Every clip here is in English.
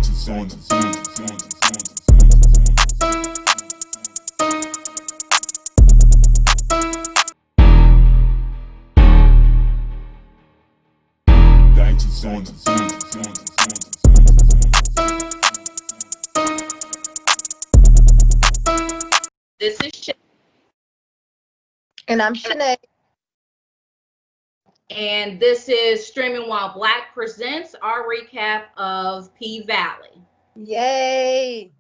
This is Shay. And I'm Shanae. And this is Streaming While Black presents our recap of P Valley. Yay!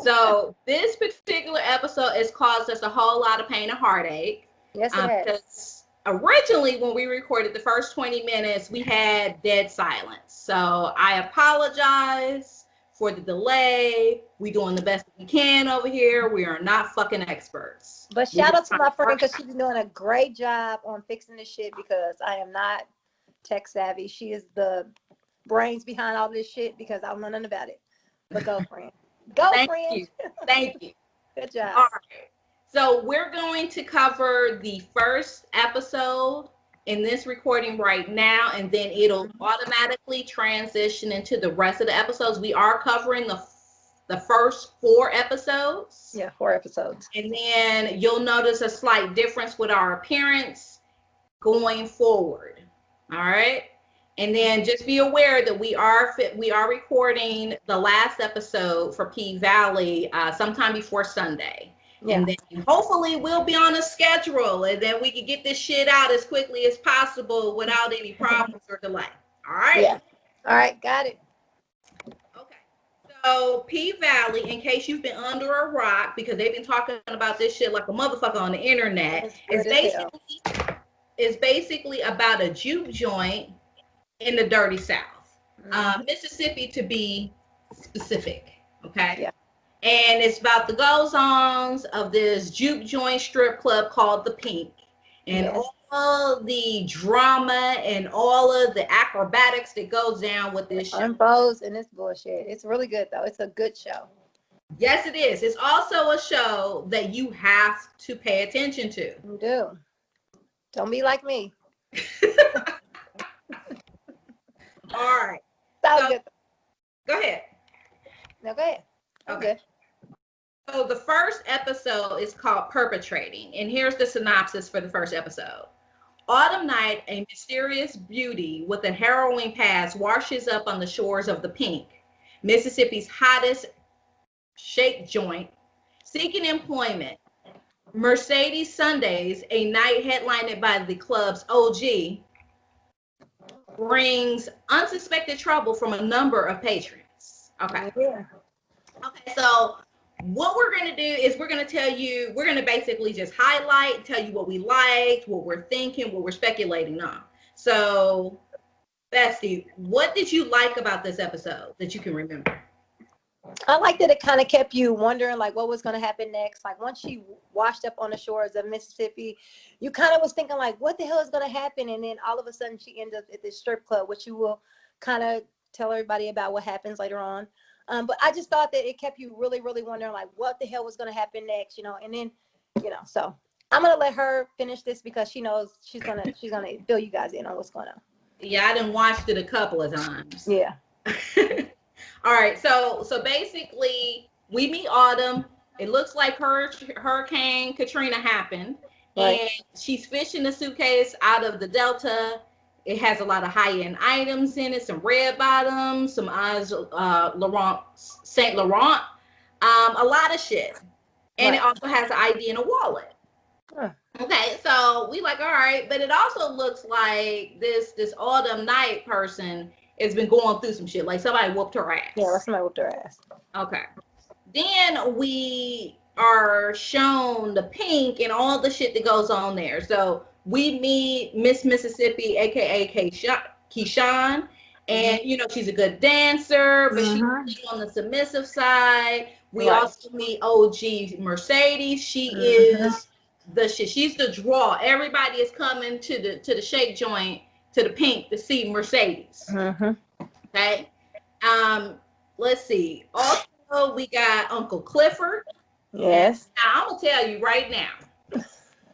So this particular episode has caused us a whole lot of pain and heartache. Yes, it has. Because originally, when we recorded the first 20 minutes, we had dead silence. So I apologize for the delay. We doing the best we can over here. We are not fucking experts. But shout out to my friend because she's doing a great job on fixing this shit because I am not tech savvy. She is the brains behind all this shit because I don't know nothing about it. But go, friend. Go, Thank friend. you. Thank you. Good job. All right. So we're going to cover the first episode in this recording right now, and then it'll automatically transition into the rest of the episodes. We are covering the first 4 episodes. Yeah, 4 episodes. And then you'll notice a slight difference with our appearance going forward. All right. And then just be aware that we are recording the last episode for P Valley sometime before Sunday. Yeah. And then hopefully we'll be on a schedule and then we can get this shit out as quickly as possible without any problems or delay. All right? Yeah. All right. Got it. Okay. So P Valley, in case you've been under a rock, because they've been talking about this shit like a motherfucker on the internet, is basically about a juke joint in the dirty South. Mississippi to be specific. Okay? Yeah. And it's about the goes-ons of this juke joint strip club called the Pynk. And all the drama and all of the acrobatics that goes down with this show. Unfolds and this bullshit. It's really good, though. It's a good show. Yes, it is. It's also a show that you have to pay attention to. You do. Don't be like me. All right. So good. Go ahead. No, go ahead. Okay. So the first episode is called Perpetratin, and here's the synopsis for the first episode. Autumn night, a mysterious beauty with a harrowing past washes up on the shores of the Pynk, Mississippi's hottest shake joint. Seeking employment, Mercedes Sundays, a night headlined by the club's OG, brings unsuspected trouble from a number of patrons. Okay. Yeah. Okay, so what we're going to do is we're going to basically just highlight, tell you what we liked, what we're thinking, what we're speculating on. So, Bestie, what did you like about this episode that you can remember? I like that it kind of kept you wondering like what was going to happen next. Like once she washed up on the shores of Mississippi, you kind of was thinking like, what the hell is going to happen? And then all of a sudden she ends up at this strip club, which you will kind of tell everybody about what happens later on. But I just thought that it kept you really, really wondering like what the hell was going to happen next, and then, so I'm going to let her finish this because she knows she's going to fill you guys in on what's going on. Yeah, I done watched it a couple of times. Yeah. All right. So basically we meet Autumn. It looks like Hurricane Katrina happened, right. And she's fishing a suitcase out of the Delta. It has a lot of high-end items in it, some red bottoms, some Saint Laurent, a lot of shit. And right. It also has an ID and a wallet. Huh. Okay, so we like, all right, but it also looks like this Autumn Night person has been going through some shit. Like somebody whooped her ass. Yeah, somebody whooped her ass. Okay. Then we are shown the Pynk and all the shit that goes on there. So we meet Miss Mississippi, aka Keyshawn, and she's a good dancer, but she's on the submissive side. We also meet OG Mercedes. She is the shit. She's the draw. Everybody is coming to the shake joint, to the Pynk to see Mercedes. Okay. Let's see. Also, we got Uncle Clifford. Yes. Now I'm gonna tell you right now.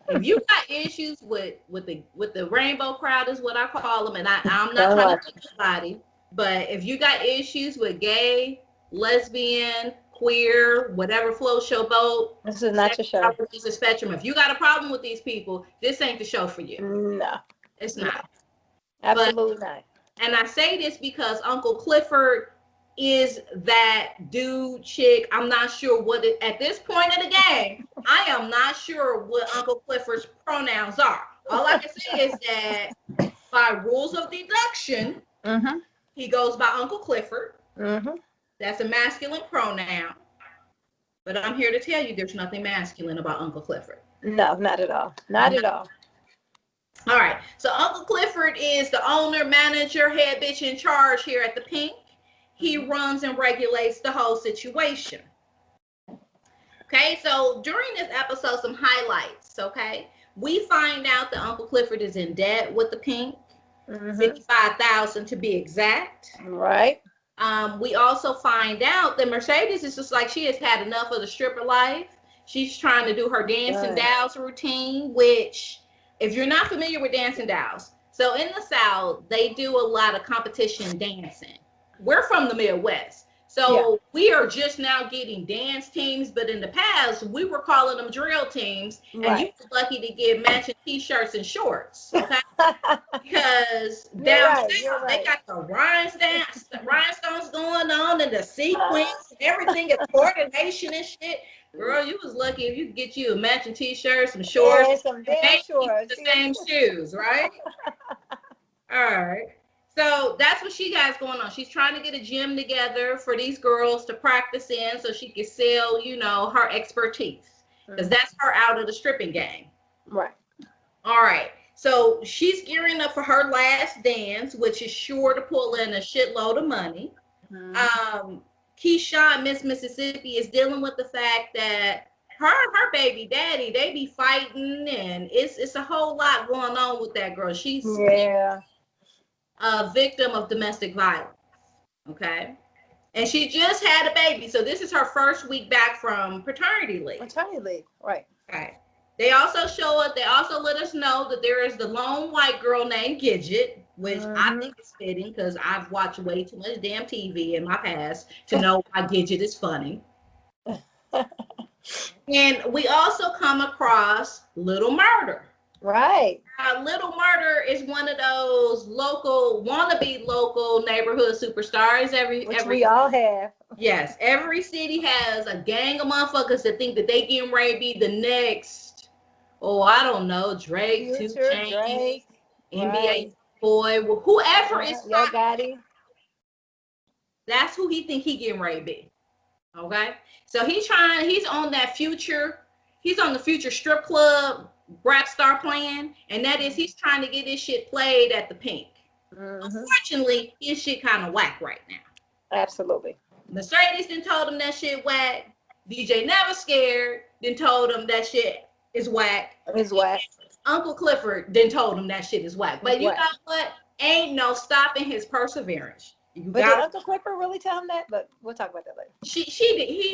If you got issues with the rainbow crowd is what I call them, and I'm not trying to pick somebody, But if you got issues with gay, lesbian, queer, whatever floats your boat, this is not your show. It's a spectrum. If you got a problem with these people, this ain't the show for you. No, it's not. No. Absolutely not. And I say this because Uncle Clifford is that dude, chick. I'm not sure what it, at this point in the game, I am not sure what Uncle Clifford's pronouns are. All I can say is that by rules of deduction, he goes by Uncle Clifford. That's a masculine pronoun. But I'm here to tell you there's nothing masculine about Uncle Clifford. No, not at all. Not at all. All right. So Uncle Clifford is the owner, manager, head bitch in charge here at the Pynk. He runs and regulates the whole situation. Okay, so during this episode, some highlights, okay? We find out that Uncle Clifford is in debt with the Pynk, $55,000 to be exact. Right. We also find out that Mercedes is just like, she has had enough of the stripper life. She's trying to do her dancing dolls routine, which, if you're not familiar with dancing dolls, so in the South, they do a lot of competition dancing. We're from the Midwest, so we are just now getting dance teams, but in the past, we were calling them drill teams, and you were lucky to get matching t-shirts and shorts, okay? Because down south, they got the rhinestones going on, and the sequins, and everything is coordination and shit. Girl, you was lucky if you could get you a matching t-shirt, some shorts, and some damn shorts, the same shoes, right? All right. So that's what she got going on. She's trying to get a gym together for these girls to practice in so she can sell, you know, her expertise. Because that's her out of the stripping game. Right. All right. So she's gearing up for her last dance, which is sure to pull in a shitload of money. Keyshawn, Miss Mississippi, is dealing with the fact that her baby daddy, they be fighting, and it's a whole lot going on with that girl. She's a victim of domestic violence, okay? And she just had a baby, so this is her first week back from paternity leave. Right. Okay. They also show us, they also let us know that there is the lone white girl named Gidget, which I think is fitting because I've watched way too much damn TV in my past to know why Gidget is funny. And we also come across Little Murder. Right. Little Murder is one of those wannabe local neighborhood superstars. Every we all have. Yes, every city has a gang of motherfuckers that think that they getting ready to be the next, I don't know, Drake, 2 Chainz, NBA boy, whoever is Gotti. That's who he think he getting ready to be. Okay, so he's on the future strip club rap star plan, and that is he's trying to get this shit played at the Pynk. Unfortunately, his shit kind of whack right now. Absolutely. Mercedes then told him that shit whack. DJ Never Scared then told him that shit is whack. It's whack. Uncle Clifford then told him that shit is whack. But you know what? Ain't no stopping his perseverance. Did Uncle Clifford really tell him that? But we'll talk about that later. He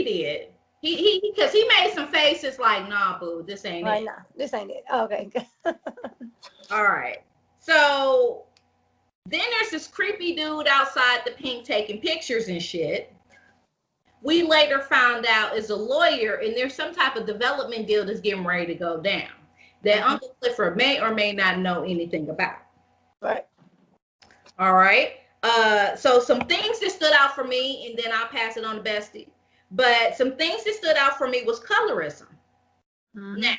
did. Because he made some faces like, nah, boo, this ain't it. Nah, this ain't it. Oh, okay. All right. So then there's this creepy dude outside the Pynk taking pictures and shit. We later found out is a lawyer, and there's some type of development deal that's getting ready to go down that Uncle Clifford may or may not know anything about. Right. All right. So some things that stood out for me, and then I'll pass it on to Bestie. But some things that stood out for me was colorism. Now,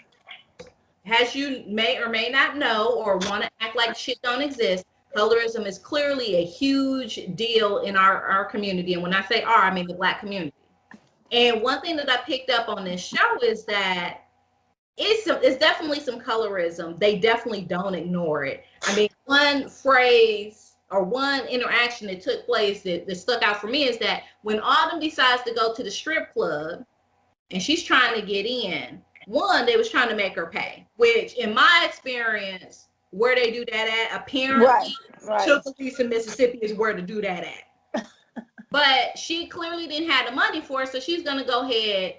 as you may or may not know or want to act like shit don't exist, colorism is clearly a huge deal in our community. And when I say our, I mean the Black community. And one thing that I picked up on this show is that it's definitely some colorism. They definitely don't ignore it. I mean, one phrase or one interaction that took place that stuck out for me is that when Autumn decides to go to the strip club and she's trying to get in, they was trying to make her pay, which in my experience, where they do that at, apparently, Chickasaw, Mississippi is where to do that at. But she clearly didn't have the money for it, so she's going to go ahead.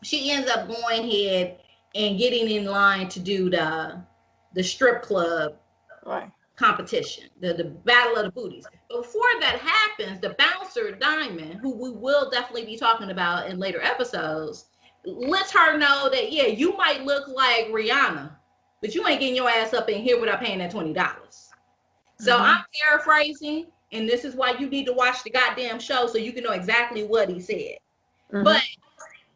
She ends up going ahead and getting in line to do the strip club competition, the battle of the booties. But before that happens, the bouncer Diamond, who we will definitely be talking about in later episodes, lets her know that yeah, you might look like Rihanna, but you ain't getting your ass up in here without paying that $20. So I'm paraphrasing, and this is why you need to watch the goddamn show so you can know exactly what he said. But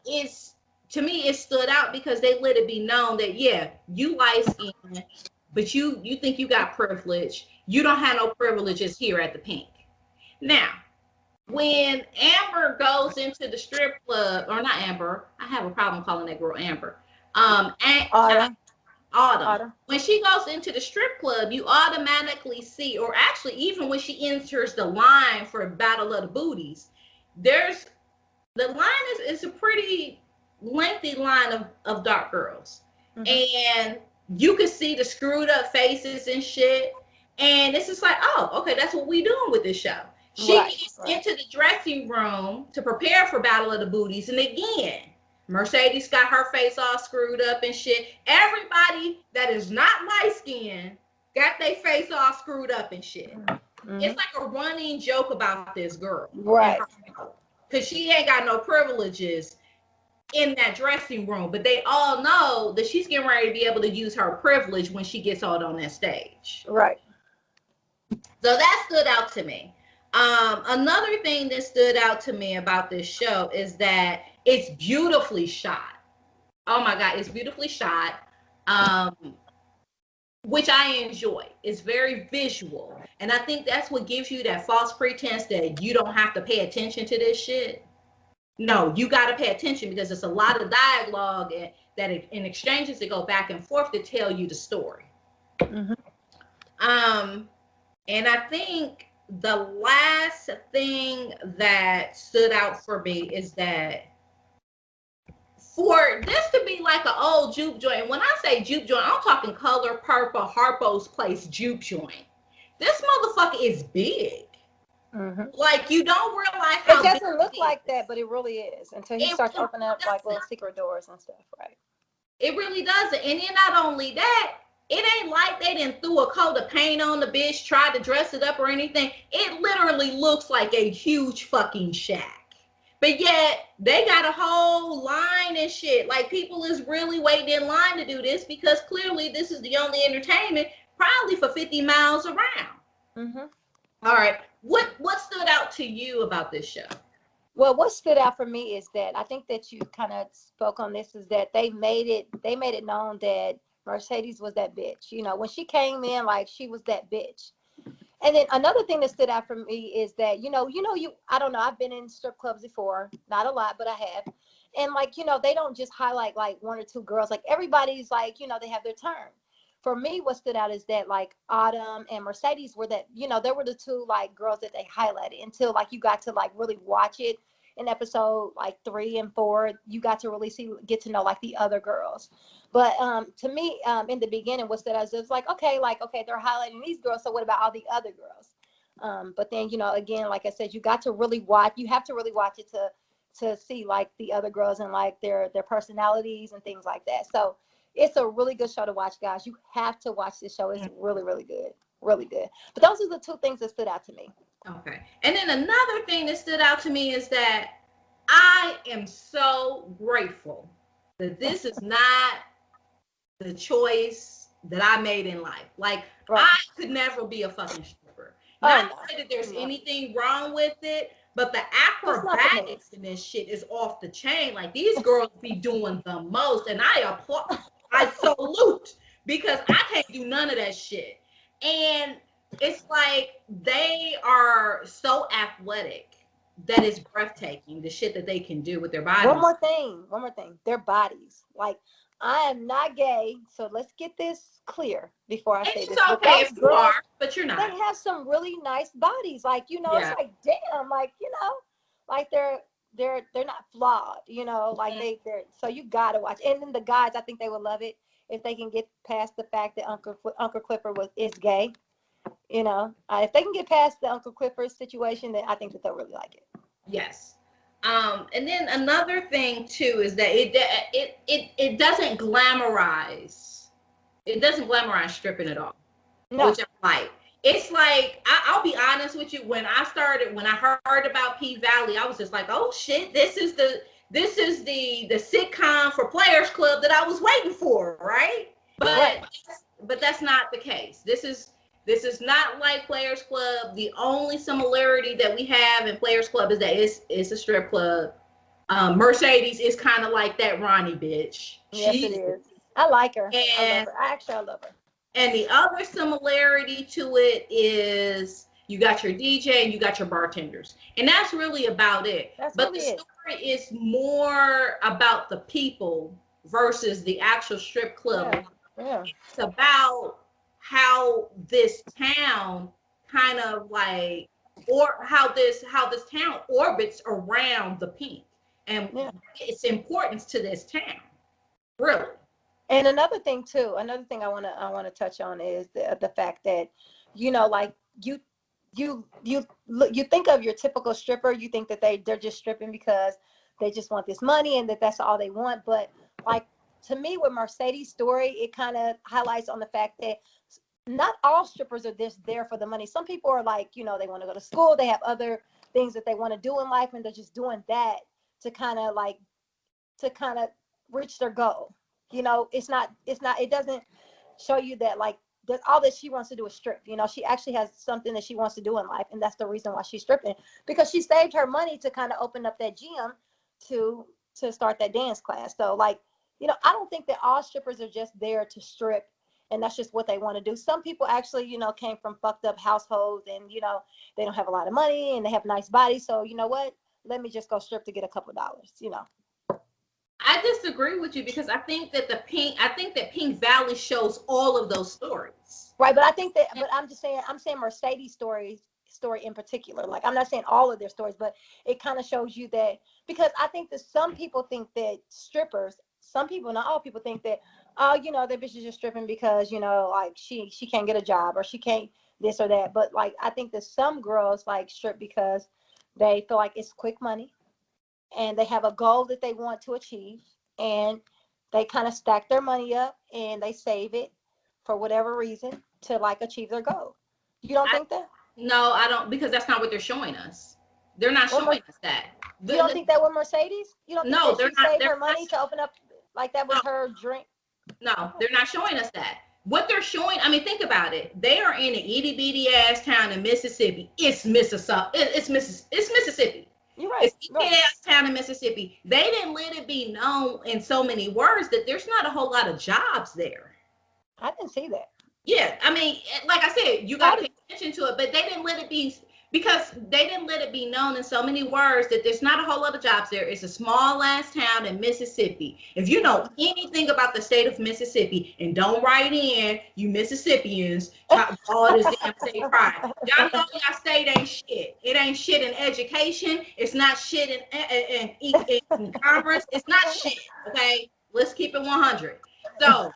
it's, to me, it stood out because they let it be known that yeah, you light skinned, but you think you got privilege. You don't have no privileges here at the Pynk. Now, when Amber goes into the strip club, or not Amber, I have a problem calling that girl Amber. Autumn. When she goes into the strip club, you automatically see, or actually even when she enters the line for Battle of the Booties, there's the line is a pretty lengthy line of dark girls. And you can see the screwed up faces and shit. And it's just like, oh, okay, that's what we doing with this show. She gets into the dressing room to prepare for Battle of the Booties. And again, Mercedes got her face all screwed up and shit. Everybody that is not light skinned got their face all screwed up and shit. It's like a running joke about this girl. Right. Because she ain't got no privileges in that dressing room. But they all know that she's getting ready to be able to use her privilege when she gets out on that stage. Right. So that stood out to me. Another thing that stood out to me about this show is that it's beautifully shot. Oh my God, it's beautifully shot, which I enjoy. It's very visual. And I think that's what gives you that false pretense that you don't have to pay attention to this shit. No, you got to pay attention because it's a lot of dialogue in exchanges that go back and forth to tell you the story. And I think the last thing that stood out for me is that for this to be like an old juke joint, and when I say juke joint, I'm talking Color Purple, Harpo's Place juke joint. This motherfucker is big. Like, you don't realize how it doesn't look like that, but it really is until he starts opening up like little secret doors and stuff, right? It really doesn't. And then not only that, it ain't like they didn't threw a coat of paint on the bitch, tried to dress it up or anything. It literally looks like a huge fucking shack. But yet, they got a whole line and shit. Like, people is really waiting in line to do this because clearly this is the only entertainment probably for 50 miles around. All right. What stood out to you about this show? Well, what stood out for me is that I think that you kind of spoke on this, is that they made it known that Mercedes was that bitch. You know, when she came in, like, she was that bitch. And then another thing that stood out for me is that, I don't know, I've been in strip clubs before, not a lot, but I have. And like, they don't just highlight like one or two girls, like everybody's like, they have their turn. For me, what stood out is that like Autumn and Mercedes were that, they were the two like girls that they highlighted until like you got to like really watch it in episode like 3 and 4. You got to really get to know like the other girls. But to me, in the beginning, what stood out is like, okay, they're highlighting these girls. So what about all the other girls? But then, again, like I said, you got to really watch. You have to really watch it to see like the other girls and like their personalities and things like that. So it's a really good show to watch, guys. You have to watch this show. It's really, really good. Really good. But those are the two things that stood out to me. Okay. And then another thing that stood out to me is that I am so grateful that this is not the choice that I made in life. Like, I could never be a fucking stripper. Not to say that there's anything wrong with it, but the acrobatics in this shit is off the chain. Like, these girls be doing the most, and I applaud. I salute, because I can't do none of that shit. And it's like they are so athletic that it's breathtaking, the shit that they can do with their bodies. One more thing. Their bodies. Like, I am not gay, so let's get this clear before I say this. It's okay if you are, but you're not. They have some really nice bodies. Like, it's like, damn, like, like they're not flawed, like they're, so you gotta watch. And then the guys, I think they would love it if they can get past the fact that Uncle Clifford is gay. If they can get past the Uncle Clifford situation, then I think that they'll really like it. Yes. And then another thing too is that it doesn't glamorize stripping at all, which I like. it's like I'll be honest with you. When I heard about P Valley, I was just like, oh shit, this is the sitcom for Players Club that I was waiting for, right? Right. But that's not the case. This is not like Players Club. The only similarity that we have in Players Club is that it's a strip club. Mercedes is kind of like that Ronnie bitch. Yes, it is. I like her. I love And her. I love her. and the other similarity to it is you got your DJ and you got your bartenders. And that's really about it. That's But really the it. story is more about the people versus the actual strip club. Yeah. Yeah. It's about how this town kind of like, or how this town orbits around the Pynk and Yeah. its importance to this town. Really. And another thing too, another thing I wanna touch on is the fact that, like you think of your typical stripper, you think that they're just stripping because they just want this money and that's all they want. But like, to me, with Mercedes' story, it kind of highlights on the fact that not all strippers are just there for the money. Some people are like, they want to go to school, they have other things that they want to do in life, and they're just doing that to kind of reach their goal. It doesn't show you that like that all that she wants to do is strip. She actually has something that she wants to do in life, and that's the reason why she's stripping, because she saved her money to kind of open up that gym to start that dance class. So like, I don't think that all strippers are just there to strip and that's just what they want to do. Some people actually, came from fucked up households, and they don't have a lot of money and they have nice bodies. So you know what? Let me just go strip to get a couple of dollars. I disagree with you because I think that Pink Valley shows all of those stories. Right, but I'm saying Mercedes' story in particular. Like, I'm not saying all of their stories, but it kind of shows you that, because I think that some people think that strippers, some people, not all people, think that, oh, that bitch is just stripping because, like she can't get a job or she can't this or that. But like, I think that some girls like strip because they feel like it's quick money and they have a goal that they want to achieve, and they kind of stack their money up and they save it for whatever reason to like achieve their goal. You don't think that? No, I don't, because that's not what they're showing us. They're not showing us that. You don't think that with Mercedes? You don't think No, that they're she not. saved They're her money to open up, like that was no, her dream? no, they're not showing us that. What they're showing, I mean, think about it. They are in an itty bitty ass town in Mississippi. It's Mississippi. It's Mississippi. You're right. It's itty ass town in Mississippi. They didn't let it be known in so many words that there's not a whole lot of jobs there. I didn't see that. Yeah, I mean, like I said, you got to pay attention to it, but they didn't let it be, because they didn't let it be known in so many words that there's not a whole lot of jobs there. It's a small ass town in Mississippi. If you know anything about the state of Mississippi, and don't write in, you Mississippians, all this damn state pride. Y'all know y'all state ain't shit. It ain't shit in education. It's not shit in commerce. It's not shit. Okay, let's keep it 100. So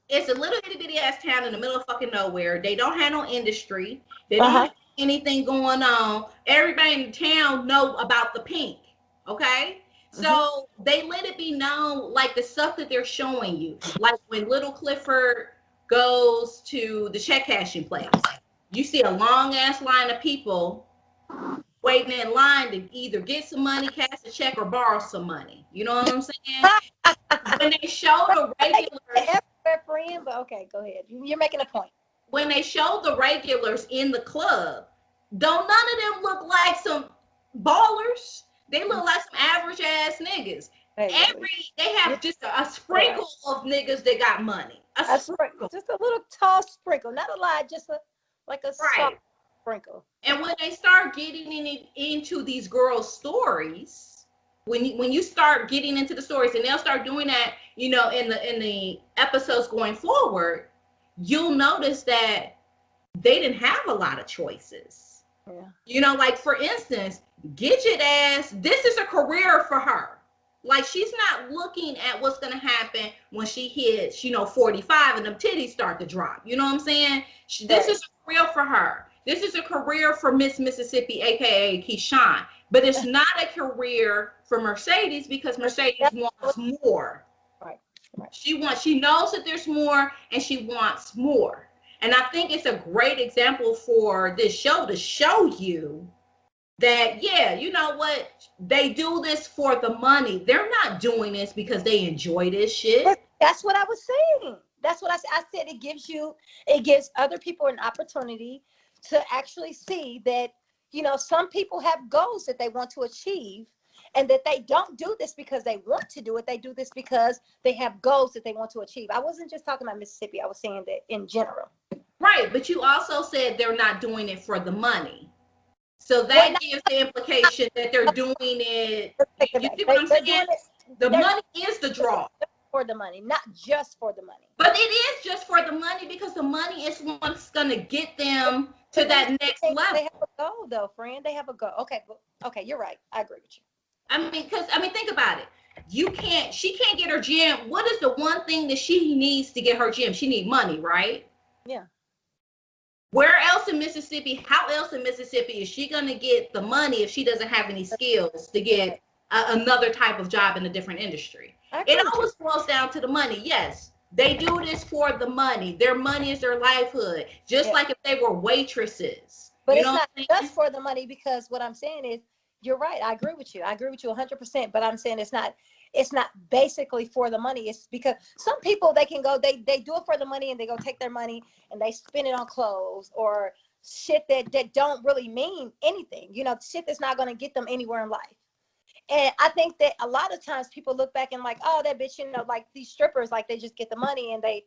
it's a little itty bitty ass town in the middle of fucking nowhere. They don't have no industry. They don't have anything going on. Everybody in town know about the Pynk. Okay? So they let it be known, like the stuff that they're showing you. Like when little Clifford goes to the check cashing place, you see a long ass line of people waiting in line to either get some money, cash a check, or borrow some money. You know what I'm saying? When they show the regulars, friend, but okay, go ahead. You're making a point. When they show the regulars in the club, don't none of them look like some ballers. They look like some average ass niggas. They have just a sprinkle of niggas that got money. A sprinkle. Just a little tall sprinkle, not a lot, just like a soft sprinkle. And when they start getting into these girls' stories, when you start getting into the stories, and they'll start doing that, in the episodes going forward, you'll notice that they didn't have a lot of choices. Yeah. Like for instance, Gidget ass, this is a career for her. Like, she's not looking at what's gonna happen when she hits, 45 and them titties start to drop. You know what I'm saying? This is a career for her. This is a career for Miss Mississippi, aka Keyshawn. But it's not a career for Mercedes, because Mercedes wants more. Right. She knows that there's more, and she wants more. And I think it's a great example for this show to show you that, yeah, you know what? They do this for the money. They're not doing this because they enjoy this shit. But that's what I was saying. That's what I said. I said it gives other people an opportunity to actually see that, some people have goals that they want to achieve, and that they don't do this because they want to do it. They do this because they have goals that they want to achieve. I wasn't just talking about Mississippi. I was saying that in general. Right. But you also said they're not doing it for the money. So that gives the implication that they're doing it. You see what I'm saying? The money is the draw. For the money, not just for the money. But it is just for the money, because the money is what's going to get them to that next level. They have a goal, though, friend. They have a goal. Okay, you're right. I agree with you. Think about it. She can't get her gym. What is the one thing that she needs to get her gym? She needs money, right? Yeah. Where else in Mississippi, how else in Mississippi is she going to get the money if she doesn't have any skills to get another type of job in a different industry? It always boils down to the money. Yes, they do this for the money. Their money is their livelihood. Just like if they were waitresses. But it's not just for the money, because what I'm saying is, you're right. I agree with you. I agree with you 100%. But I'm saying it's not basically for the money. It's because some people, they can go, they do it for the money, and they go take their money and they spend it on clothes or shit that don't really mean anything. Shit that's not going to get them anywhere in life. And I think that a lot of times people look back and like, oh, that bitch, like these strippers, like they just get the money and they,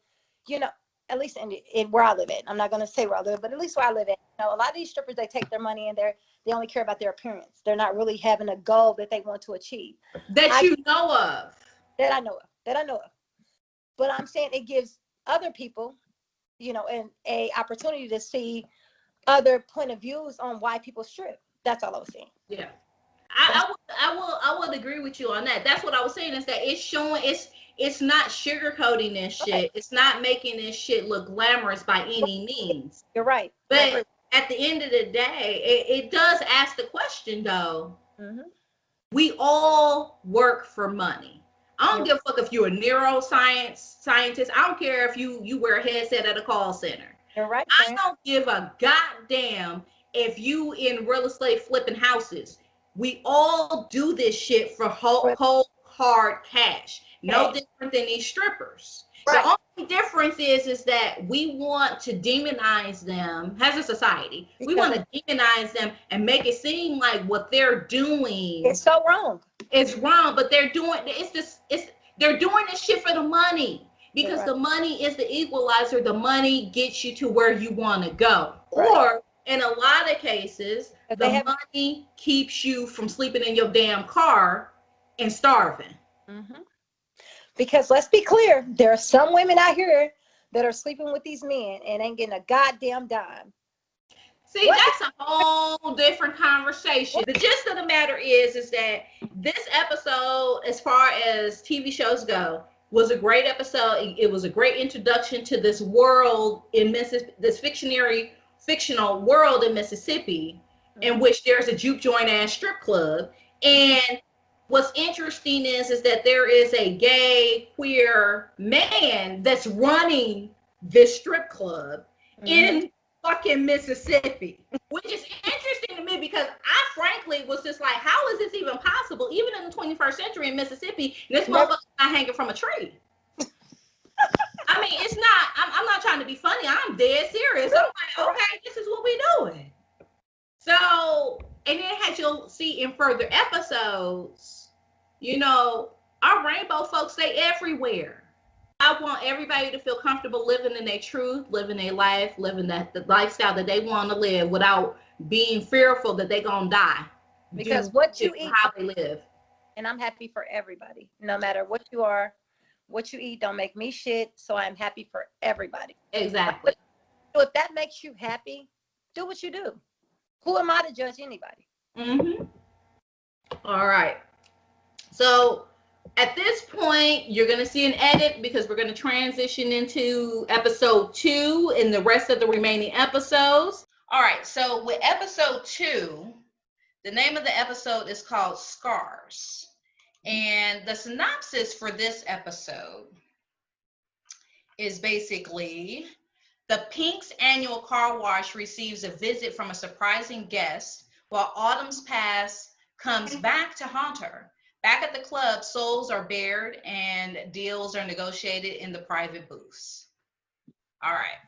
at least in where I live at. I'm not going to say where I live, but at least where I live at. A lot of these strippers, they take their money and they only care about their appearance. They're not really having a goal that they want to achieve. That I know of. That I know of. But I'm saying it gives other people, a opportunity to see other point of views on why people strip. That's all I was saying. Yeah. I would agree with you on that. That's what I was saying, is that it's showing, it's not sugarcoating this shit. Okay. It's not making this shit look glamorous by any means. You're right. But at the end of the day, it does ask the question, though. Mm-hmm. We all work for money. I don't give a fuck if you're a neuroscientist. I don't care if you wear a headset at a call center. You're right. I don't give a goddamn if you in real estate flipping houses. We all do this shit for cold hard cash. No different than these strippers. Right. The only difference is that we want to demonize them as a society. We want to demonize them and make it seem like what they're doing. It's so wrong. It's wrong, but they're doing they're doing this shit for the money, because the money is the equalizer. The money gets you to where you want to go. Right. Or in a lot of cases, the money keeps you from sleeping in your damn car and starving. Mm-hmm. Because let's be clear, there are some women out here that are sleeping with these men and ain't getting a goddamn dime. See, that's a whole different conversation. The gist of the matter is that this episode, as far as TV shows go, was a great episode. It was a great introduction to this world in Mississippi, this fictional world in Mississippi, in which there's a juke joint ass strip club. And what's interesting is that there is a gay, queer man that's running this strip club in fucking Mississippi, which is interesting to me, because I frankly was just like, how is this even possible, even in the 21st century in Mississippi, and this motherfucker's not hanging from a tree? I mean, it's not, I'm not trying to be funny. I'm dead serious. I'm like, okay, this is what we doing. So, and then you'll see in further episodes, our rainbow folks, they everywhere. I want everybody to feel comfortable living in their truth, living their life, living the lifestyle that they want to live without being fearful that they're going to die. Because what you eat, how they live. And I'm happy for everybody, no matter what you are. What you eat don't make me shit, so I'm happy for everybody. Exactly. So if that makes you happy, do what you do. Who am I to judge anybody? Mm-hmm. All right. So at this point, you're going to see an edit, because we're going to transition into episode 2 and the rest of the remaining episodes. All right. So with episode 2, the name of the episode is called Scars. And the synopsis for this episode is basically The Pynk's annual car wash receives a visit from a surprising guest, while Autumn's past comes back to haunt her. Back at the club, souls are bared and deals are negotiated in the private booths. All right.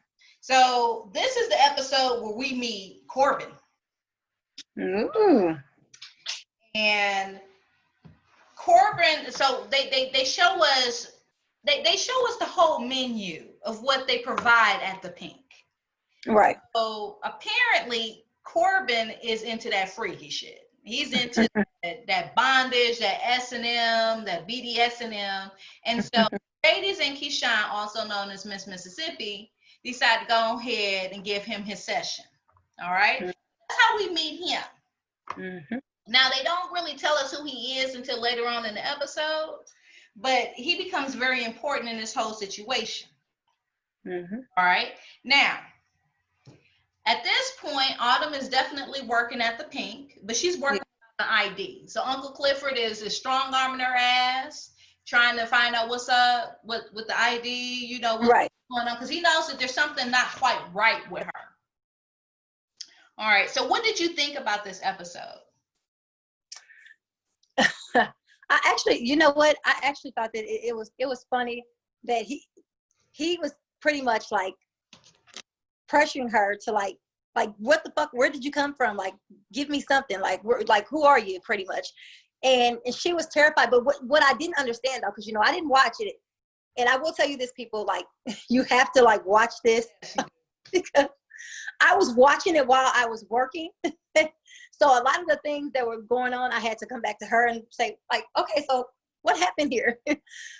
So this is the episode where we meet Corbin. Ooh. And Corbin, so they show us they show us the whole menu of what they provide at the Pynk. Right. So apparently Corbin is into that freaky shit. He's into that bondage, that S&M, that BDSM. And so Mercedes and Keyshawn, also known as Miss Mississippi, decide to go ahead and give him his session. All right? That's how we meet him. Mm-hmm. Now, they don't really tell us who he is until later on in the episode, but he becomes very important in this whole situation. Mm-hmm. All right? Now, at this point, Autumn is definitely working at the Pynk, but she's working on the ID. So Uncle Clifford is strong arming her ass, trying to find out what's up with the ID, you know, what's going on, because he knows that there's something not quite right with her. All right. So what did you think about this episode? I actually, you know what? I actually thought that it was funny that he was pretty much like pressuring her to like what the fuck, where did you come from, like give me something, like who are you, pretty much. And she was terrified. But what I didn't understand though, because you know I didn't watch it, and I will tell you this, people, like you have to like watch this because I was watching it while I was working. So a lot of the things that were going on, I had to come back to her and say, like, okay, so what happened here?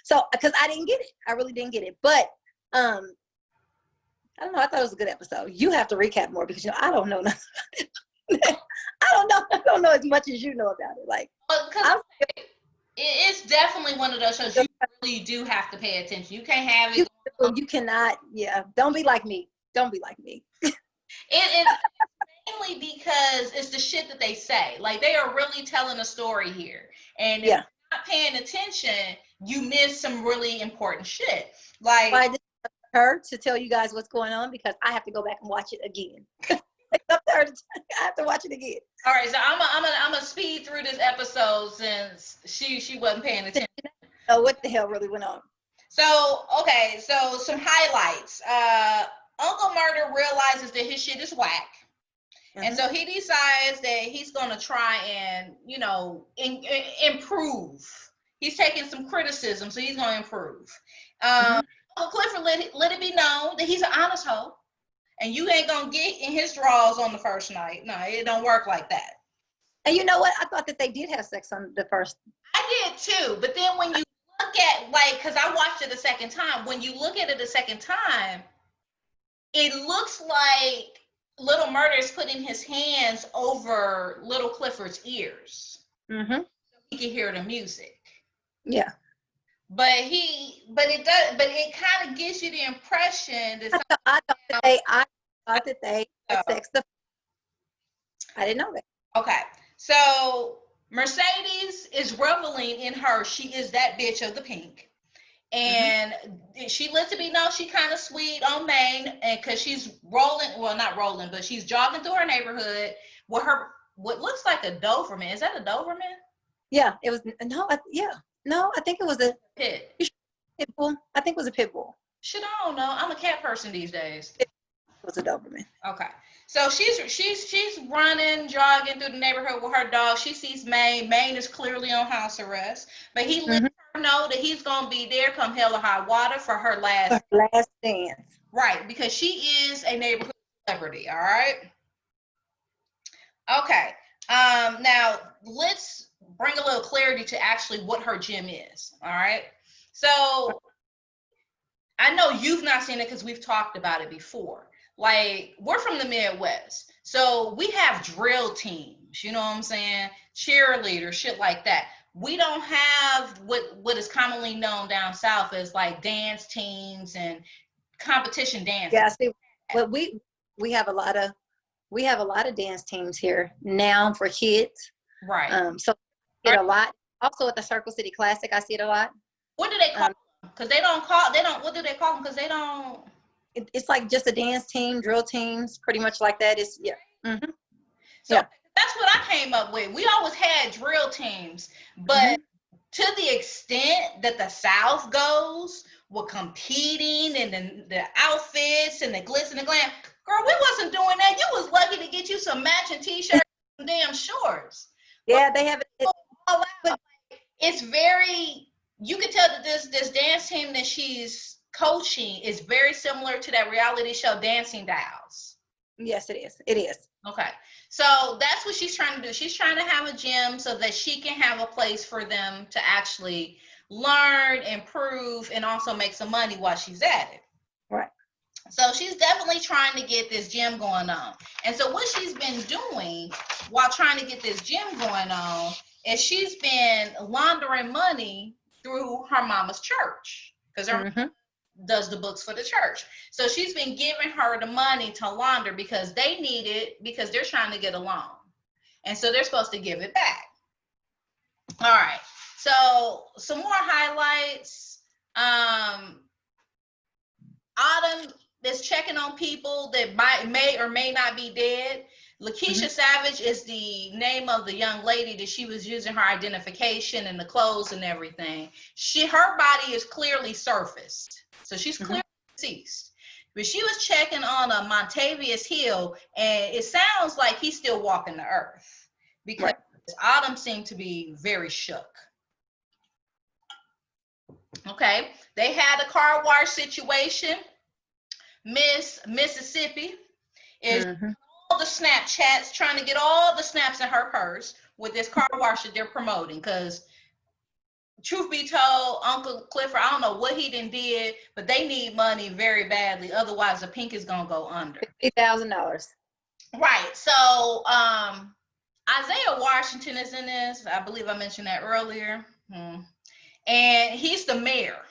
So, because I didn't get it. I really didn't get it. But I don't know. I thought it was a good episode. You have to recap more because, you know, I don't know nothing about it. I don't know as much as you know about it. Like, it's definitely one of those shows you really do have to pay attention. You can't have it. You cannot. Yeah. Don't be like me. Don't be like me. It's mainly because it's the shit that they say. Like, they are really telling a story here. And if you're not paying attention, you miss some really important shit. Like, I just her to tell you guys what's going on because I have to go back and watch it again. It's up to her I have to watch it again. All right, so I'm gonna speed through this episode since she wasn't paying attention. Oh, what the hell really went on? So, okay, so some highlights. Uncle Murder realizes that his shit is whack. Mm-hmm. And so he decides that he's going to try and, you know, improve. He's taking some criticism, so he's going to improve. Uncle Clifford let it be known that he's an honest hoe. And you ain't going to get in his drawers on the first night. No, it don't work like that. And you know what? I thought that they did have sex on the first. I did too. But then when you look at, like, because I watched it a second time. When you look at it a second time, it looks like Little Murder is putting his hands over Little Clifford's ears. Mm-hmm. So he can hear the music. Yeah. But it kind of gives you the impression that I thought that they had sex. I didn't know that. Okay. So Mercedes is reveling in her. She is that bitch of the Pynk. And she lets it be known she kind of sweet on Maine, and because she's not rolling, but she's jogging through her neighborhood with her what looks like a Doberman. Is that a Doberman? Yeah, it was. No, I think it was a pit bull. I think it was a pit bull. Shit, I don't know. I'm a cat person these days. It was a Doberman. Okay, so she's running, jogging through the neighborhood with her dog. She sees Maine. Maine is clearly on house arrest, but he lets her know that he's gonna be there come hell or high water for her last dance. Right, because she is a neighborhood celebrity. All right. Okay. Now let's bring a little clarity to actually what her gym is. All right. So I know you've not seen it because we've talked about it before. Like, we're from the Midwest, so we have drill teams, you know what I'm saying? Cheerleaders, shit like that. We don't have what is commonly known down south as like dance teams and competition dance. Yeah, see, but we have a lot of dance teams here now for kids. Right. So I see it a lot. Also at the Circle City Classic, I see it a lot. What do they call them? Because what do they call them? Because they don't. It's like just a dance team, drill teams, pretty much like that. It's yeah. Mm-hmm. So that's what I came up with. We always had drill teams, but to the extent that the South goes with competing and the outfits and the glitz and the glam, girl, we wasn't doing that. You was lucky to get you some matching t-shirts and damn shorts. Yeah, they have it. It's very, you can tell that this dance team that she's coaching is very similar to that reality show Dancing Dolls. Yes, it is. It is. Okay. So that's what she's trying to do. She's trying to have a gym so that she can have a place for them to actually learn, improve, and also make some money while she's at it. Right. So she's definitely trying to get this gym going on. And so what she's been doing while trying to get this gym going on is she's been laundering money through her mama's church, because her does the books for the church. So she's been giving her the money to launder because they need it, because they're trying to get a loan. And so they're supposed to give it back. All right. So some more highlights. Autumn is checking on people that may or may not be dead. Lakeisha Savage is the name of the young lady that she was using her identification and the clothes and everything. Her body is clearly surfaced. So she's clearly deceased. But she was checking on a Montavious Hill, and it sounds like he's still walking the earth, because Autumn seemed to be very shook. Okay, they had a car wash situation. Miss Mississippi is all the Snapchats, trying to get all the snaps in her purse with this car wash that they're promoting, because truth be told, Uncle Clifford, I don't know what he did, but they need money very badly. Otherwise, the Pynk is going to go under. $50,000. Right. So Isaiah Washington is in this. I believe I mentioned that earlier. And he's the mayor.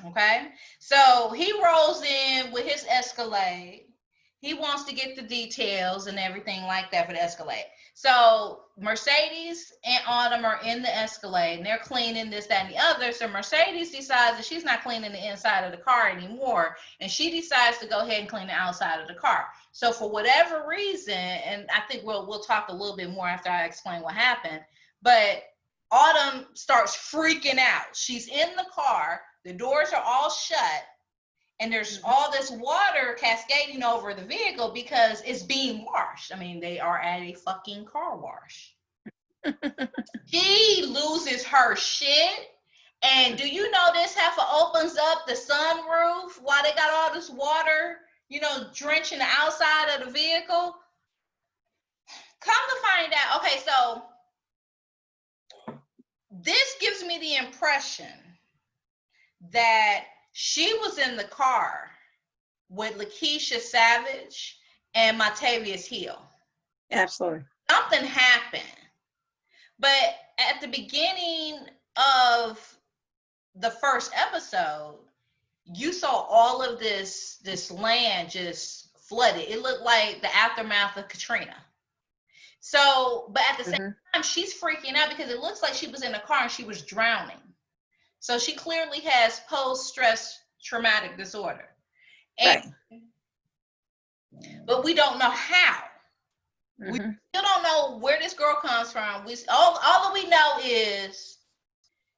Okay. So he rolls in with his Escalade. He wants to get the details and everything like that for the Escalade. So Mercedes and Autumn are in the Escalade, and they're cleaning this, that, and the other. So Mercedes decides that she's not cleaning the inside of the car anymore, and she decides to go ahead and clean the outside of the car. So for whatever reason, and I think we'll talk a little bit more after I explain what happened, but Autumn starts freaking out. She's in the car, the doors are all shut, and there's all this water cascading over the vehicle because it's being washed. I mean, they are at a fucking car wash. She loses her shit. And do you know this heifer opens up the sunroof while they got all this water, drenching the outside of the vehicle? Come to find out. Okay, so this gives me the impression that she was in the car with Lakeisha Savage and Montavious Hill. Absolutely. Something happened. But at the beginning of the first episode, you saw all of this land just flooded. It looked like the aftermath of Katrina. So, but at the same time, she's freaking out because it looks like she was in the car and she was drowning. So she clearly has post-stress traumatic disorder. And, but we don't know how. We still don't know where this girl comes from. All that we know is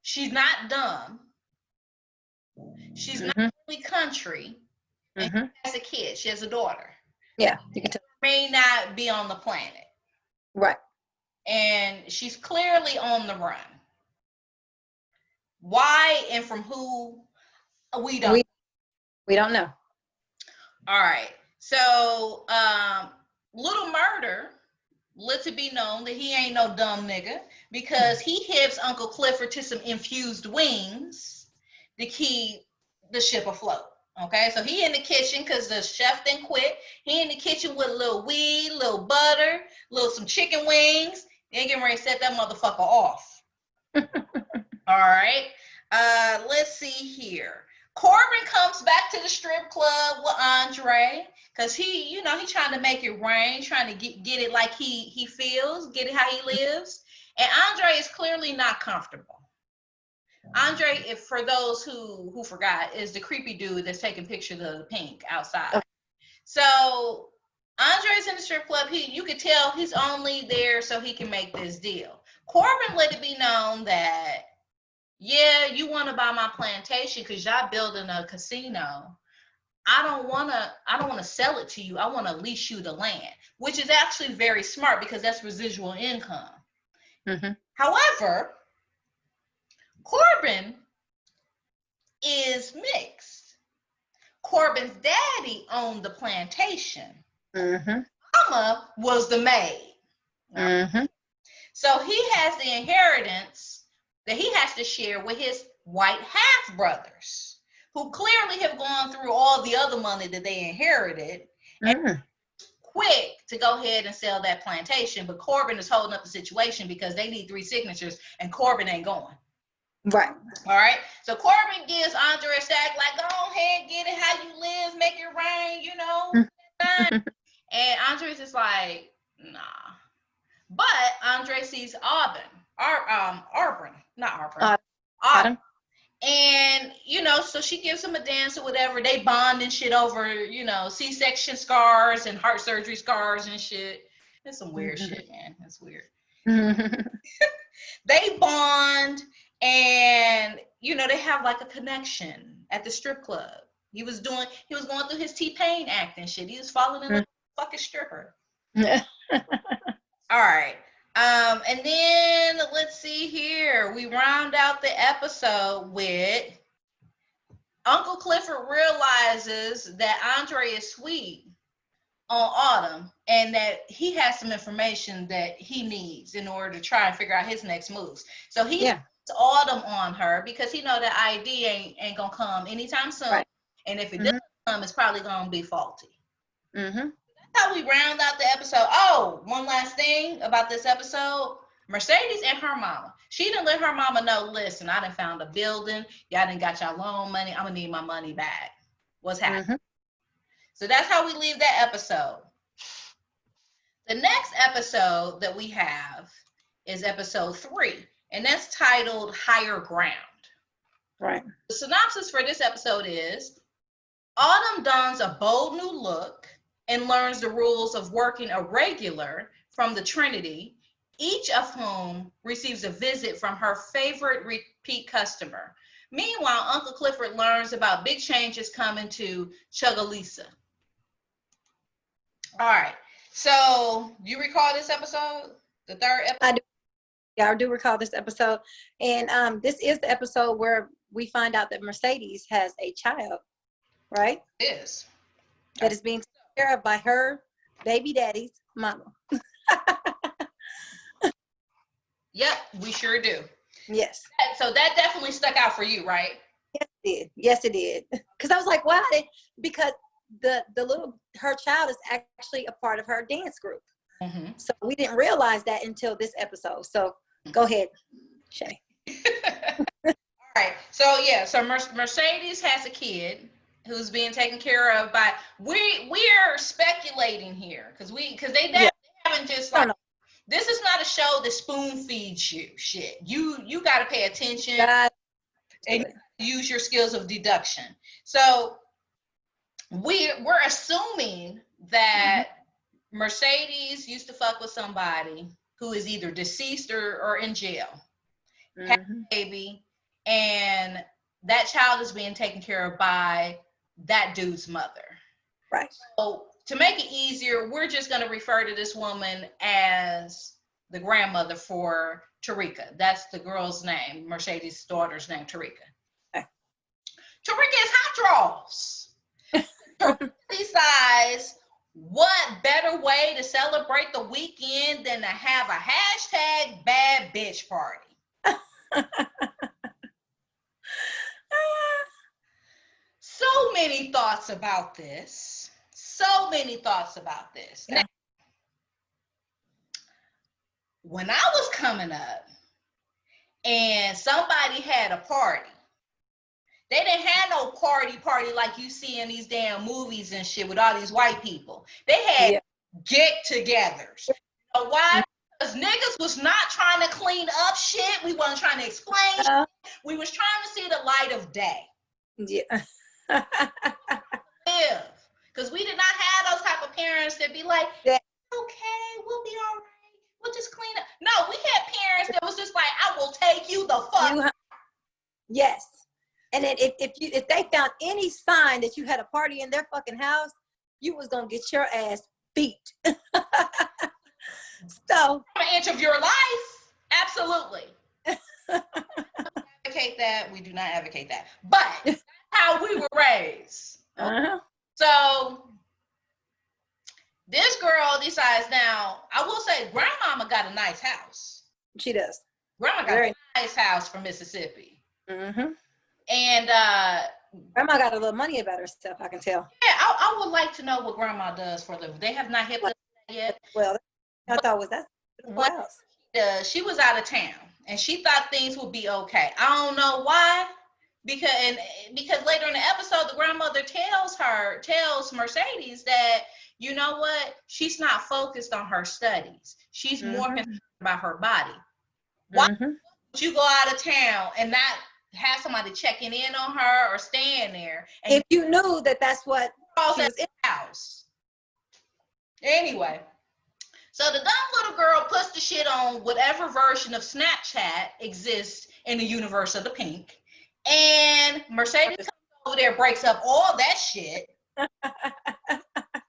she's not dumb. She's not really country. And she has a kid. She has a daughter. Yeah, you can tell. May not be on the planet. Right. And she's clearly on the run. Why and from who, we don't know. All right. So Little Murder, let it be known that he ain't no dumb nigga, because he hips Uncle Clifford to some infused wings to keep the ship afloat. Okay, so he in the kitchen because the chef didn't quit. He in the kitchen with a little weed, little butter, some chicken wings. They getting ready to set that motherfucker off. All right. Let's see here. Corbin comes back to the strip club with Andre because he trying to make it rain, trying to get it like he feels, get it how he lives. And Andre is clearly not comfortable. Andre, if for those who forgot, is the creepy dude that's taking pictures of the Pynk outside. Okay. So Andre's in the strip club. You could tell he's only there so he can make this deal. Corbin let it be known that, yeah, you want to buy my plantation because y'all building a casino. I don't want to sell it to you. I want to lease you the land, which is actually very smart because that's residual income. Mm-hmm. However, Corbin is mixed. Corbin's daddy owned the plantation. Mm-hmm. Mama was the maid. Mm-hmm. So he has the inheritance that he has to share with his white half brothers, who clearly have gone through all the other money that they inherited and quick to go ahead and sell that plantation. But Corbin is holding up the situation because they need 3 signatures and Corbin ain't going. Right. All right. So Corbin gives Andre a stack, like, go ahead, get it how you live, make it rain, you know. And Andre's just like, nah. But Andre sees Auburn, not Auburn, Autumn. And, you know, so she gives him a dance or whatever. They bond and shit over, you know, C-section scars and heart surgery scars and shit. It's some weird shit, man. That's weird. They bond and, you know, they have like a connection at the strip club. He was going through his T-Pain act and shit. He was falling in love with a fucking stripper. All right. And then let's see here. We round out the episode with Uncle Clifford realizes that Andre is sweet on Autumn and that he has some information that he needs in order to try and figure out his next moves. So he puts Autumn on her because he know that ID ain't gonna come anytime soon. Right. And if it does come, it's probably gonna be faulty. Mm-hmm. How we round out the episode. Oh, one last thing about this episode. Mercedes and her mama. She didn't let her mama know, listen, I done found a building. Y'all done got y'all loan money. I'm going to need my money back. What's happening? Mm-hmm. So that's how we leave that episode. The next episode that we have is episode 3. And that's titled Higher Ground. Right. The synopsis for this episode is Autumn dons a bold new look and learns the rules of working a regular from the Trinity, each of whom receives a visit from her favorite repeat customer. Meanwhile, Uncle Clifford learns about big changes coming to Chugalisa. All right. So, you recall this episode? The 3rd episode? I do. Yeah, I do recall this episode. And this is the episode where we find out that Mercedes has a child, right? It is. That is being taken care of by her baby daddy's mama. Yep, we sure do. Yes. So that definitely stuck out for you, right? Yes, it did. Yes, it did. Because I was like, why? Because her child is actually a part of her dance group. Mm-hmm. So we didn't realize that until this episode. So go ahead, Shay. All right. So yeah, so Mercedes has a kid who's being taken care of by we're speculating here because they haven't just like this is not a show that spoon feeds you shit. You got to pay attention and use your skills of deduction. So we're assuming that Mercedes used to fuck with somebody who is either deceased or in jail, had a baby, and that child is being taken care of by that dude's mother. Right. So to make it easier, we're just going to refer to this woman as the grandmother for Tarika. That's the girl's name, Mercedes' daughter's name, Tarika. Okay. Tarika is hot draws. Tarika decides what better way to celebrate the weekend than to have a hashtag bad bitch party. So many thoughts about this. Now, when I was coming up and somebody had a party, they didn't have no party like you see in these damn movies and shit with all these white people. They had get-togethers. You know why? Because niggas was not trying to clean up shit. We wasn't trying to explain shit. We was trying to see the light of day. Yeah. Because we did not have those type of parents that be like, Yeah. okay, we'll be all right. We'll just clean up. No, we had parents that was just like, I will take you the fuck. Yes. And then if they found any sign that you had a party in their fucking house, you was gonna get your ass beat. So an inch of your life, absolutely. Advocate that. We do not advocate that, but that's how we were raised. Okay? So this girl decides now. I will say, grandmama got a nice house. She does. Grandma got a nice house from Mississippi. And grandma got a little money about herself, I can tell. Yeah, I would like to know what grandma does for a living. They have not hit us yet. Well, I thought was that she was out of town and she thought things would be okay. I don't know why, because later in the episode the grandmother tells Mercedes that, you know what, she's not focused on her studies. She's more concerned about her body. Why would you go out of town and not have somebody checking in on her or staying there? And if you knew that that's what she was in the house. Anyway, so the dumb little girl puts the shit on whatever version of Snapchat exists in the universe of the Pynk, and Mercedes comes over there, breaks up all that shit.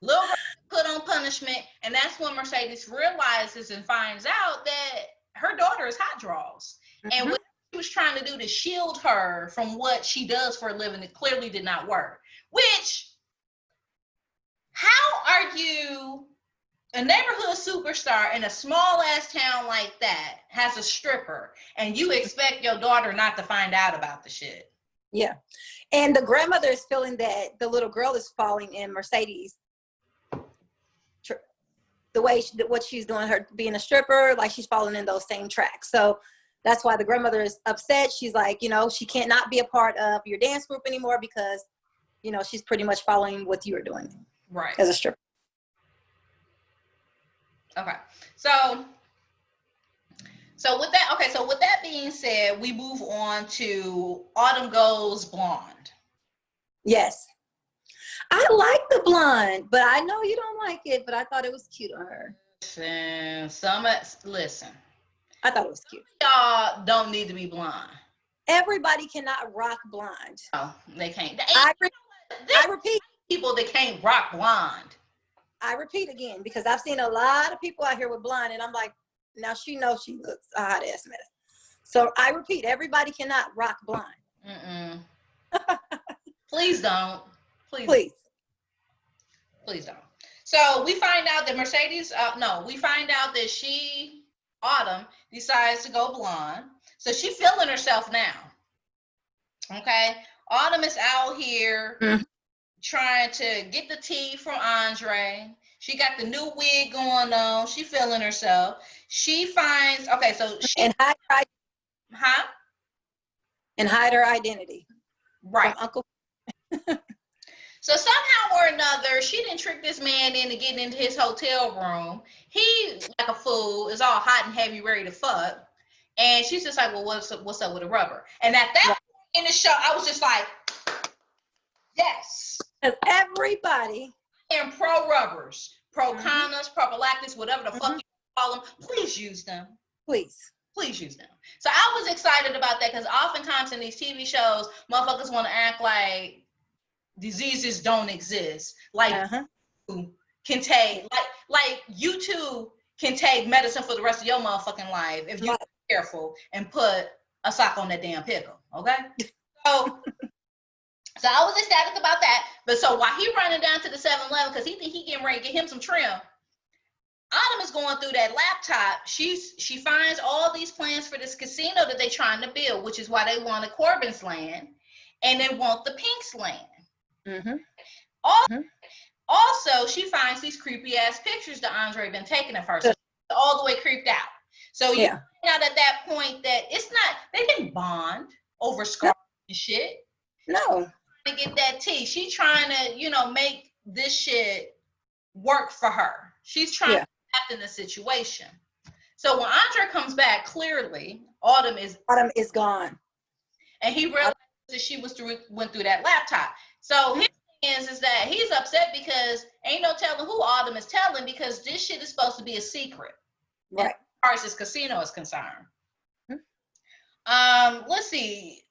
Little girl put on punishment, and that's when Mercedes realizes and finds out that her daughter is hot draws, and what she was trying to do to shield her from what she does for a living, it clearly did not work. Which, how are you a neighborhood superstar in a small ass town like that, has a stripper, and you expect your daughter not to find out about the shit? Yeah. And the grandmother is feeling that the little girl is falling in Mercedes, the way what she's doing, her being a stripper, like she's falling in those same tracks. So that's why the grandmother is upset. She's like, you know, she can't not be a part of your dance group anymore because, you know, she's pretty much following what you were doing, right, as a stripper. Okay, so with that being said, we move on to Autumn Goes Blonde. Yes, I like the blonde, but I know you don't like it, but I thought it was cute on her. Listen, I thought it was cute. Y'all don't need to be blonde. Everybody cannot rock blonde. No, they can't. I repeat, people that can't rock blonde. I repeat again, because I've seen a lot of people out here with blonde, and I'm like, now she knows she looks a hot ass mess. So I repeat, everybody cannot rock blonde. Please don't. Please don't. So we find out that we find out that Autumn, decides to go blonde. So she's feeling herself now. Okay. Autumn is out here trying to get the tea from Andre. She got the new wig going on. She feeling herself. She finds, and hide her identity. Right. From Uncle. So somehow or another, she didn't trick this man into getting into his hotel room. He, like a fool, is all hot and heavy, ready to fuck. And she's just like, well, what's up with a rubber? And at that point in the show, I was just like, yes. Because everybody. And pro rubbers, pro condoms, prophylactics, whatever the fuck you call them, please use them. Please use them. So I was excited about that, because oftentimes in these TV shows, motherfuckers want to act like diseases don't exist. Like you can take, like you two can take medicine for the rest of your motherfucking life if you're careful and put a sock on that damn pickle. Okay. So I was ecstatic about that. But so while he running down to the 7-Eleven, because he think he getting ready to get him some trim, Autumn is going through that laptop. She finds all these plans for this casino that they're trying to build, which is why they wanted Corbin's land and they want the Pynk's land. Also, she finds these creepy ass pictures that Andre been taking of her. So she's all the way creeped out. So you find out at that point that it's not, they didn't bond over scar and shit. No. To get that tea. She's trying to, make this shit work for her. She's trying to adapt in the situation. So when Andre comes back, clearly Autumn is gone, and he realized that she went through that laptop. So his thing is that he's upset because ain't no telling who Autumn is telling, because this shit is supposed to be a secret, right? As far as this casino is concerned. Let's see.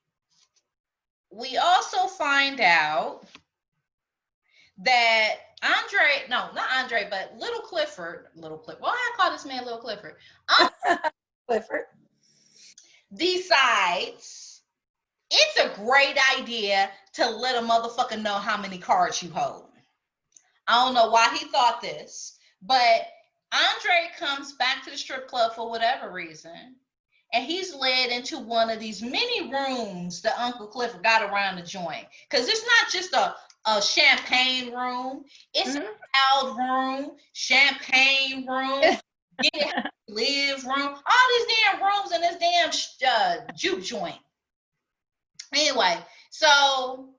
We also find out that but Little Clifford. Why I call this man Little Clifford? Clifford decides it's a great idea to let a motherfucker know how many cards you hold. I don't know why he thought this, but Andre comes back to the strip club for whatever reason, and he's led into one of these mini rooms that Uncle Clifford got around the joint. Because it's not just a champagne room, it's a loud room, champagne room, live room, all these damn rooms in this damn juke joint. Anyway, so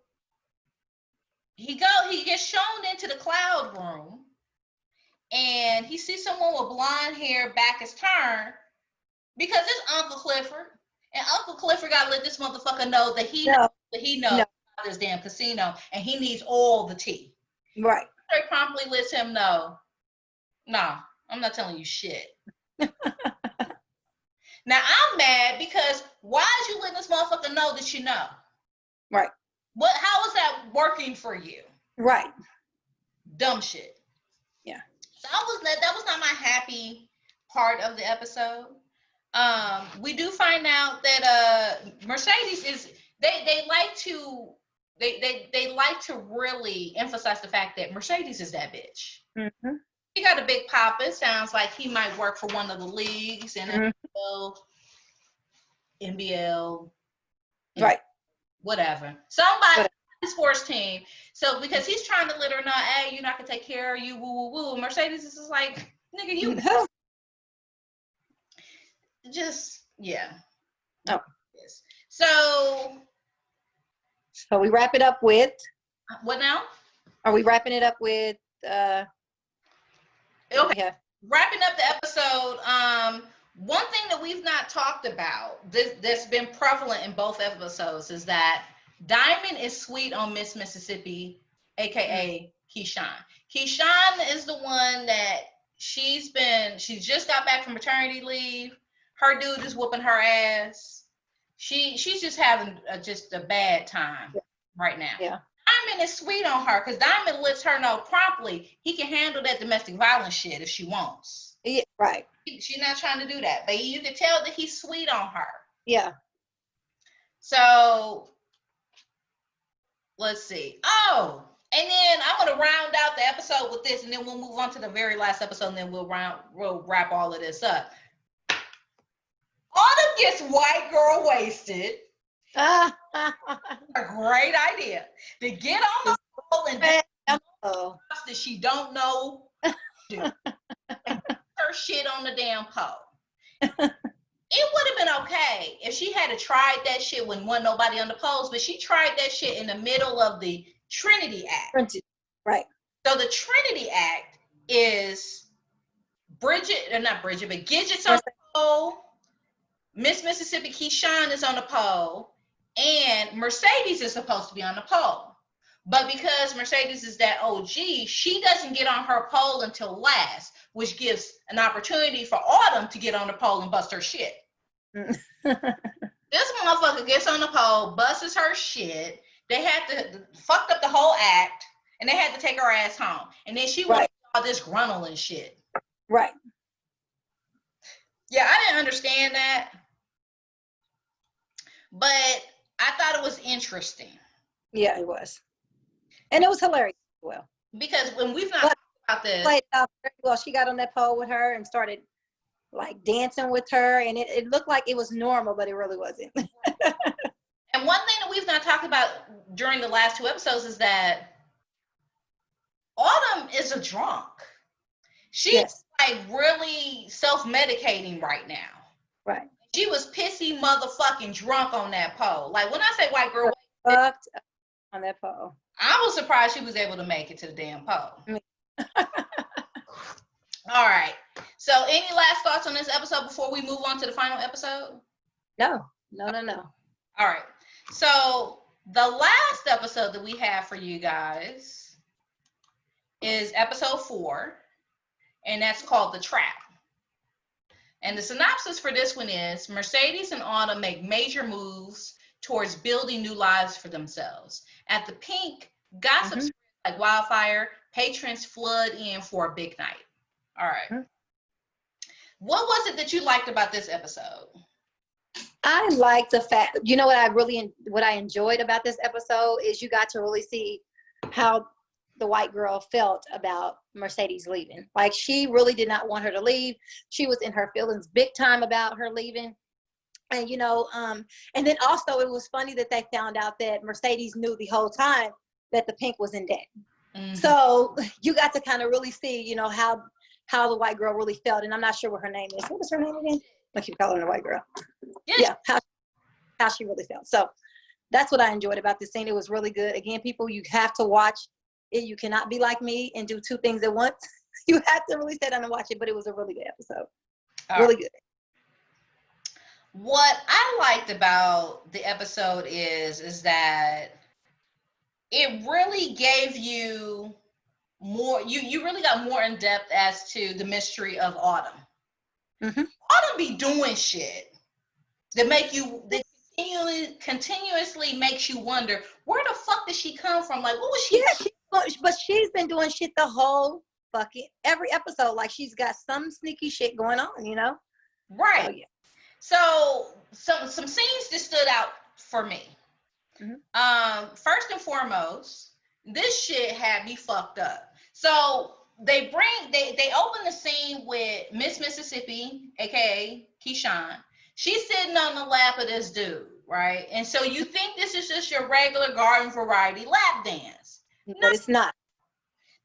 he gets shown into the cloud room, and he sees someone with blonde hair back his turn, because it's Uncle Clifford, and Uncle Clifford got to let this motherfucker know that he knows about this damn casino, and he needs all the tea. Right. They promptly lets him know, nah, I'm not telling you shit. Now I'm mad because why is you letting this motherfucker know that you know? Right. How is that working for you? Right. Dumb shit. Yeah. So that was not my happy part of the episode. We do find out that Mercedes is they like to really emphasize the fact that Mercedes is that bitch. Mm-hmm. He got a big papa. It sounds like he might work for one of the leagues and NBL, right? Whatever. Somebody sports team. So because he's trying to let her know, hey, you're not gonna take care of you, woo woo woo. Mercedes is just like, nigga, you just Oh. So we wrap it up with what now? Are we wrapping it up with okay. Wrapping up the episode, one thing that we've not talked about that's been prevalent in both episodes is that Diamond is sweet on Miss Mississippi, aka Keyshawn. Keyshawn is the one that she just got back from maternity leave. Her dude is whooping her ass. She's just having just a bad time right now. Yeah. Diamond is sweet on her because Diamond lets her know promptly he can handle that domestic violence shit if she wants. Yeah, right. She's not trying to do that, but you can tell that he's sweet on her. Yeah. So let's see. Oh, and then I'm gonna round out the episode with this, and then we'll move on to the very last episode, and then we'll wrap all of this up. Autumn gets white girl wasted. A great idea to get on the pole and that she don't know do. And her shit on the damn pole. It would have been okay if she had tried that shit when wasn't nobody on the poles, but she tried that shit in the middle of the Trinity Act. Right. So the Trinity Act is Gidget's on the pole, Miss Mississippi Keyshawn is on the pole, and Mercedes is supposed to be on the pole. But because Mercedes is that OG, she doesn't get on her pole until last, which gives an opportunity for Autumn to get on the pole and bust her shit. This motherfucker gets on the pole, busts her shit. They had to fucked up the whole act, and they had to take her ass home. And then she went all this gruntle and shit. Right. Yeah, I didn't understand that. But I thought it was interesting. Yeah, it was. And it was hilarious as well. Because when we've not talked about this. Well, she got on that pole with her and started like dancing with her, and it looked like it was normal, but it really wasn't. And one thing that we've not talked about during the last two episodes is that Autumn is a drunk. She's like really self-medicating right now. Right. She was pissy motherfucking drunk on that pole. Like when I say white girl fucked on that pole. I was surprised she was able to make it to the damn pole. All right. So So any last thoughts on this episode before we move on to the final episode? No. All right. So the last episode that we have for you guys is episode 4, and that's called The Trap. And the synopsis for this one is Mercedes and Autumn make major moves towards building new lives for themselves. At the Pynk, gossip spreads like wildfire. Patrons flood in for a big night. All right. What was it that you liked about this episode? I like the fact, you know what I enjoyed about this episode is you got to really see how the white girl felt about Mercedes leaving. Like, she really did not want her to leave. She was in her feelings big time about her leaving. And, you know, and then also it was funny that they found out that Mercedes knew the whole time that the Pynk was in debt. Mm-hmm. So you got to kind of really see, you know, how the white girl really felt. And I'm not sure what her name is. What was her name again? I keep calling her the white girl. Yeah, how she really felt. So that's what I enjoyed about this scene. It was really good. Again, people, you have to watch it. You cannot be like me and do 2 things at once. You have to really sit down and watch it, but it was a really good episode. Really good. What I liked about the episode is that it really gave you more, you really got more in depth as to the mystery of Autumn. Mm-hmm. Autumn be doing shit that make you, that continuously makes you wonder, where the fuck did she come from? Like, what was she? Yeah, but she's been doing shit the whole fucking every episode. Like, she's got some sneaky shit going on, you know? Right. So, yeah. So some scenes that stood out for me. Mm-hmm. First and foremost, this shit had me fucked up. So they open the scene with Miss Mississippi, aka Keyshawn. She's sitting on the lap of this dude, right? And so you think this is just your regular garden variety lap dance. But it's not.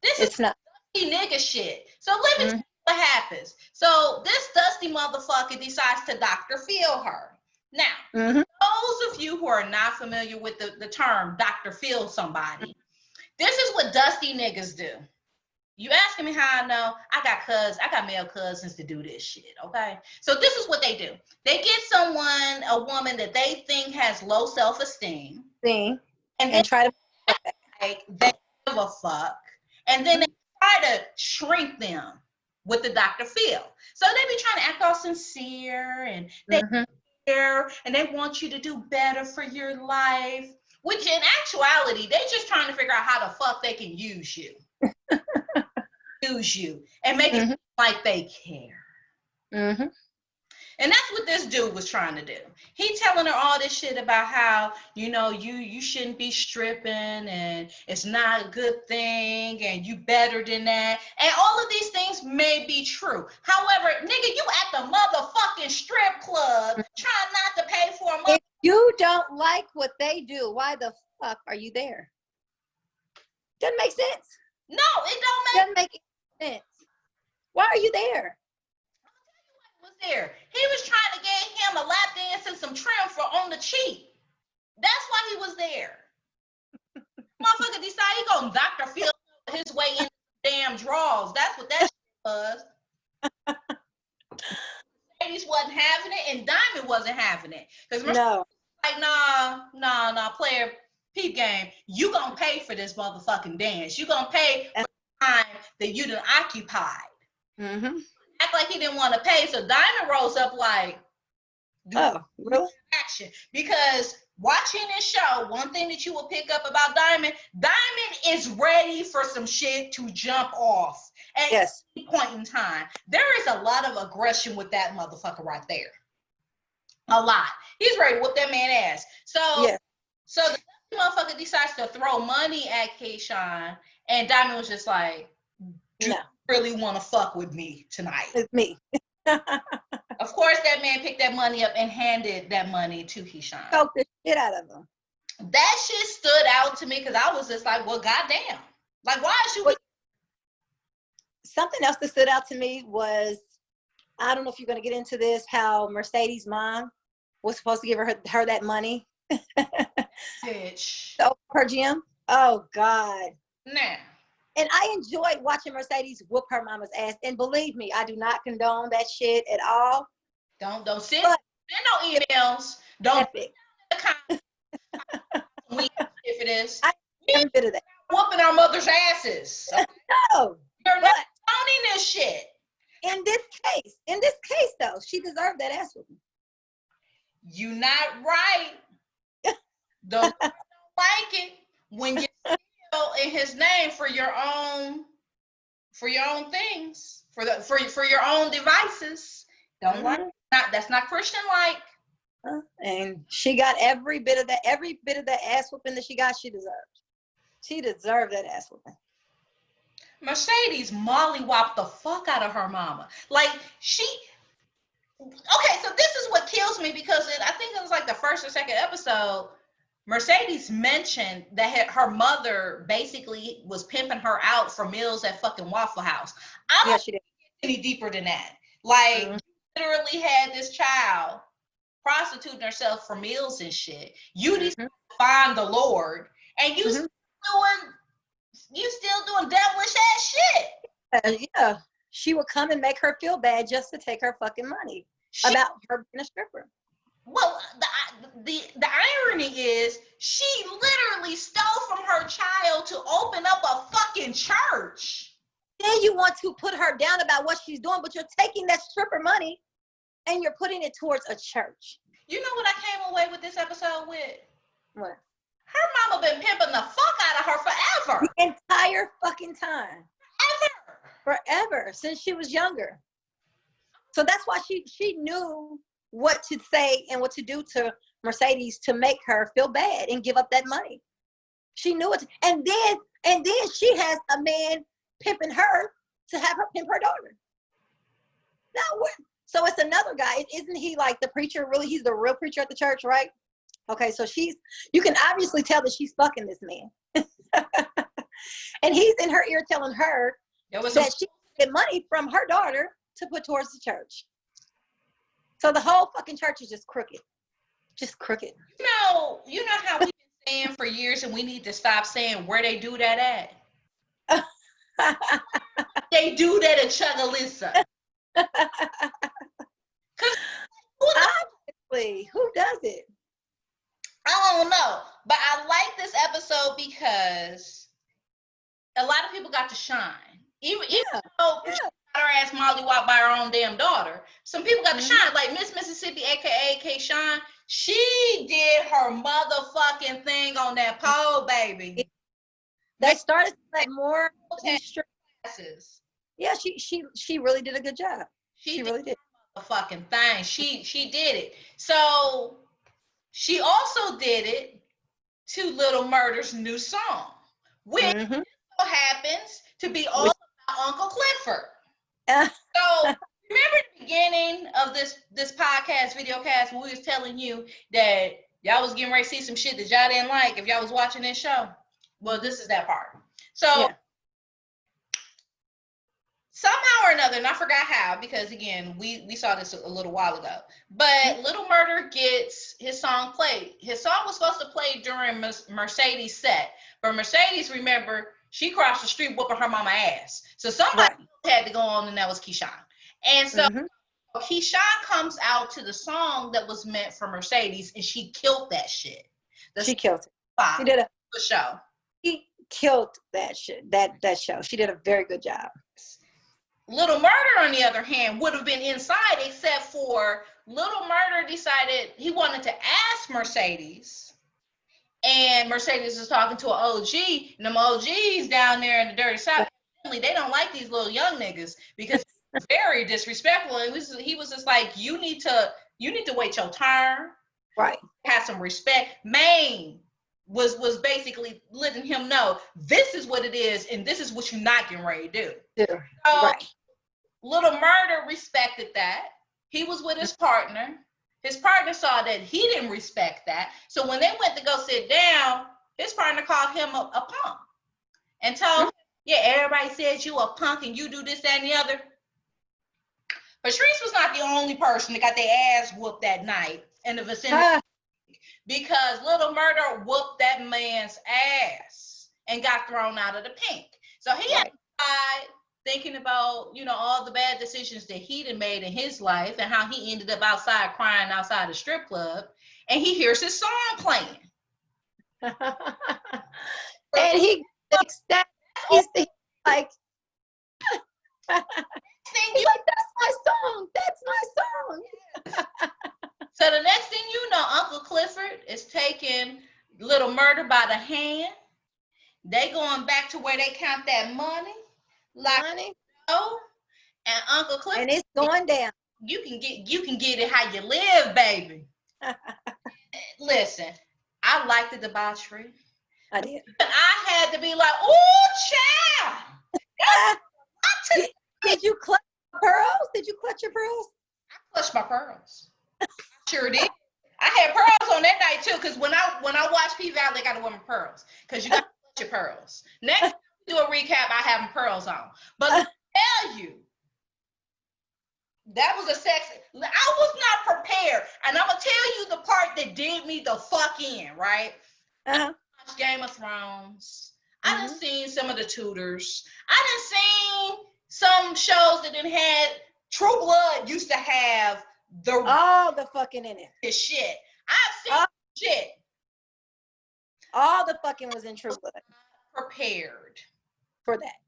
It's not nigga shit. So let me tell you what happens. So this dusty motherfucker decides to Dr. Phil her. Now, those of you who are not familiar with the term Dr. Phil somebody, this is what dusty niggas do. You asking me how I know? I got male cousins to do this shit, okay? So this is what they do. They get a woman that they think has low self-esteem. And try to like they give a fuck. And then they try to shrink them with the Dr. Phil. So they be trying to act all sincere and they care and they want you to do better for your life. Which in actuality, they just trying to figure out how the fuck they can use you. Use you and make it like they care. And that's what this dude was trying to do. He telling her all this shit about how, you know, you shouldn't be stripping and it's not a good thing and you better than that. And all of these things may be true. However, nigga, you at the motherfucking strip club trying not to pay for a If you don't like what they do, why the fuck are you there? Doesn't make sense. No, it doesn't make sense. Why are you there? Was there. He was trying to get him a lap dance and some trim for on the cheap. That's why he was there. Motherfucker decided he gonna Dr. Phil his way in the damn drawers. That's what that shit was. Ladies wasn't having it and Diamond wasn't having it. Because like, nah, player, peep game, you gonna pay for this motherfucking dance. You gonna pay for the time that you done occupied. Act like he didn't want to pay, so Diamond rose up like, really? Action. Because watching this show, one thing that you will pick up about Diamond is ready for some shit to jump off at any point in time. There is a lot of aggression with that motherfucker right there. A lot. He's ready to whoop that man ass. So the motherfucker decides to throw money at Keyshawn, and Diamond was just like, no. Really want to fuck with me tonight. It's me. Of course, that man picked that money up and handed that money to Keyshawn. Choked the shit out of him. That shit stood out to me because I was just like, well, goddamn. Like, why is you... Something else that stood out to me was, I don't know if you're going to get into this, how Mercedes' mom was supposed to give her that money. Bitch. So, her gym. Oh, God. Nah. And I enjoyed watching Mercedes whoop her mama's ass. And believe me, I do not condone that shit at all. Don't send no emails. Don't epic. If it is. I every bit of that. Whooping our mother's asses. No. You're not owning this shit. In this case though, she deserved that ass whooping. You not right. Don't like it when you steal in his name for your own things, for your own devices. Don't like it. That's not Christian like. And she got every bit of that ass whooping that she got. She deserved that ass whooping. Mercedes mollywopped the fuck out of her mama. Like okay, so this is what kills me, because I think it was like the first or second episode, Mercedes mentioned that her mother basically was pimping her out for meals at fucking Waffle House. I don't think any deeper than that. Like, literally had this child prostituting herself for meals and shit. You need to find the Lord, and you still doing devilish ass shit. Yeah, she would come and make her feel bad just to take her fucking money about her being a stripper. Well, the irony is she literally stole from her child to open up a fucking church. Then you want to put her down about what she's doing, but you're taking that stripper money and you're putting it towards a church. You know what I came away with this episode with? What? Her mama been pimping the fuck out of her forever. The entire fucking time. Forever, since she was younger. So that's why she knew what to say and what to do to Mercedes to make her feel bad and give up that money. She knew it. And then she has a man pimping her to have her pimp her daughter. Now, so it's another guy. Isn't he like the preacher? Really, he's the real preacher at the church, right? Okay, so you can obviously tell that she's fucking this man. And he's in her ear telling her that she can get money from her daughter to put towards the church. So the whole fucking church is just crooked. Just crooked. You know how we've been saying for years, and we need to stop saying where they do that at? They do that at Chugalissa. Obviously, who does it? I don't know, but I like this episode because a lot of people got to shine. Even though she got her ass mollywop by her own damn daughter, some people got to shine. Like Miss Mississippi, aka K-Shine, she did her motherfucking thing on that pole, baby. They started like more classes. Yeah, she really did a good job. She really did a fucking thing. She did it. So she also did it to Little Murder's new song, which happens to be all about Uncle Clifford. So remember the beginning of this podcast, videocast, when we was telling you that y'all was getting ready to see some shit that y'all didn't like if y'all was watching this show? Well, this is that part. So somehow or another, and I forgot how, because again, we saw this a little while ago, but Little Murder gets his song played. His song was supposed to play during Mercedes' set, but Mercedes, remember, she crossed the street whooping her mama ass. So somebody had to go on, and that was Keyshawn. And so Keyshawn comes out to the song that was meant for Mercedes, and she killed that shit. She killed it. She did a show. She killed that shit. That show. She did a very good job. Little Murder, on the other hand, would have been inside, except for Little Murder decided he wanted to ask Mercedes, and Mercedes was talking to an OG, and them OGs down there in the dirty South, they don't like these little young niggas because it's very disrespectful. He was just like, you need to wait your turn, right? Have some respect. Maine was basically letting him know this is what it is, and this is what you're not getting ready to do. So, Little Murder respected that. He was with his partner. His partner saw that he didn't respect that. So when they went to go sit down, his partner called him a punk and told him, yeah, everybody says you a punk and you do this, that, and the other. Patrice was not the only person that got their ass whooped that night in the vicinity because Little Murder whooped that man's ass and got thrown out of the Pynk. So he outside thinking about, you know, all the bad decisions that he done made in his life and how he ended up outside crying outside the strip club, and he hears his song playing. And he thinks that he's like, he's like, that's my song. That's my song. So the next thing you know, Uncle Clifford is taking Little Murder by the hand. They going back to where they count that money. Like, and Uncle Clifford, and it's going down. You can get it how you live, baby. Listen, I liked the debauchery. I did. And I had to be like, ooh, child. Did you clutch pearls? Did you clutch your pearls? I clutched my pearls. Sure did. I had pearls on that night too, because when I watch P Valley, I gotta wear my pearls. Because you gotta clutch your pearls. Next time we do a recap, I have my pearls on. But let me tell you, that was a sexy. I was not prepared. And I'm gonna tell you the part that did me the fuck in, right? I watched Game of Thrones. I done seen some of the Tudors. I done seen some shows that done had True Blood used to have all the fucking in it. This shit. I've seen shit. All the fucking was in True Blood. Prepared for that.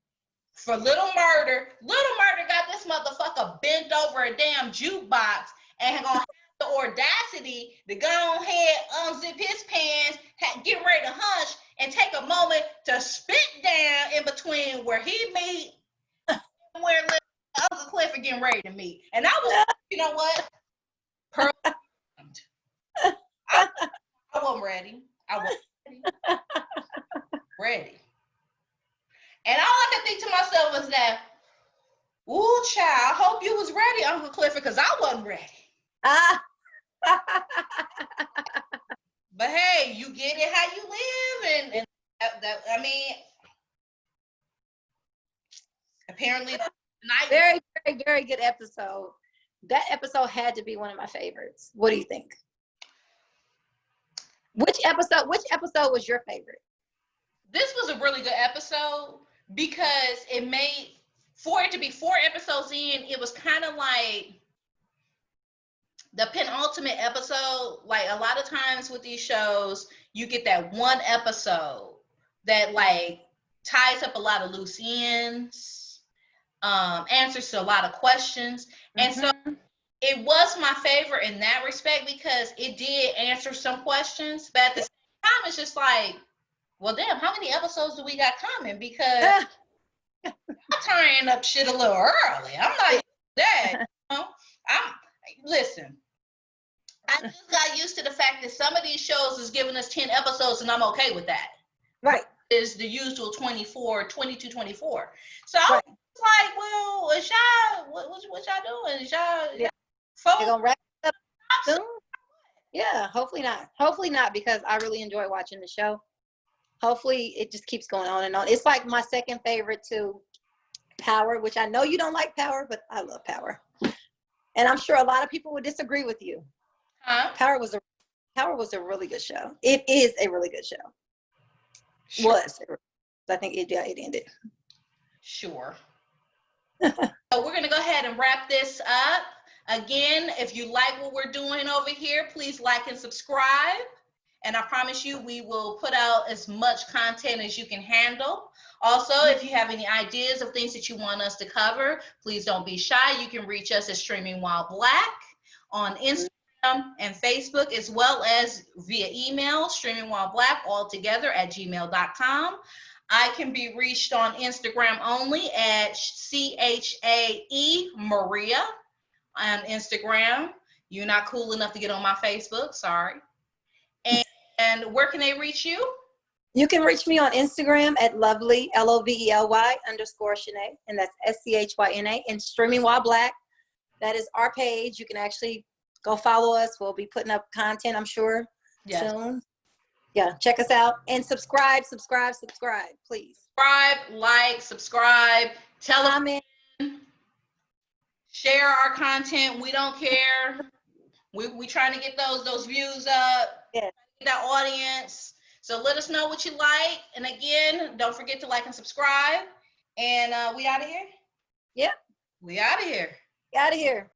For Little Murder. Little Murder got this motherfucker bent over a damn jukebox and gonna have the audacity to go ahead, unzip his pants, get ready to hunch, and take a moment to spit down in between where he meet and where Uncle Clifford getting ready to meet. And I was, you know what? I wasn't ready. I wasn't ready. And all I could think to myself was that, ooh, child, I hope you was ready, Uncle Clifford, because I wasn't ready. But hey, you get it how you live, and that I mean, apparently, very, very, very good episode. That episode had to be one of my favorites. What do you think? Which episode was your favorite? This was a really good episode because it made, for it to be 4 episodes in, it was kind of like the penultimate episode. Like a lot of times with these shows, you get that one episode that like ties up a lot of loose ends, answers to a lot of questions. And so it was my favorite in that respect because it did answer some questions, but at the same time, it's just like, well, damn, how many episodes do we got coming? Because I'm tying up shit a little early. I'm not that. You know? Listen, I just got used to the fact that some of these shows is giving us 10 episodes, and I'm okay with that. Right. Is the usual 22, 24. So I was like, well, is y'all, what y'all doing? Is y'all, they're gonna wrap it up soon? Yeah, hopefully not. Hopefully not, because I really enjoy watching the show. Hopefully it just keeps going on and on. It's like my second favorite to Power, which I know you don't like Power, but I love Power. And I'm sure a lot of people would disagree with you. Power was a really good show. It is a really good show. Sure. I think it ended. Sure. So we're going to go ahead and wrap this up. Again, if you like what we're doing over here, please like and subscribe. And I promise you, we will put out as much content as you can handle. Also, if you have any ideas of things that you want us to cover, please don't be shy. You can reach us at Streaming While Black on Instagram and Facebook, as well as via email, streamingwhileblack, all together at gmail.com. I can be reached on Instagram only at CHAE Maria on Instagram. You're not cool enough to get on my Facebook, sorry. And where can they reach you? You can reach me on Instagram at lovely, LOVELY _Shanae, and that's SCHYNA, and Streaming While Black. That is our page. You can actually go follow us. We'll be putting up content, I'm sure, soon. Yeah, check us out and subscribe, please. Subscribe, like, subscribe, tell them, share our content. We don't care. We trying to get those views up. Yeah. That audience. So let us know what you like. And again, don't forget to like and subscribe. And we out of here? Yep. We out of here. Out of here.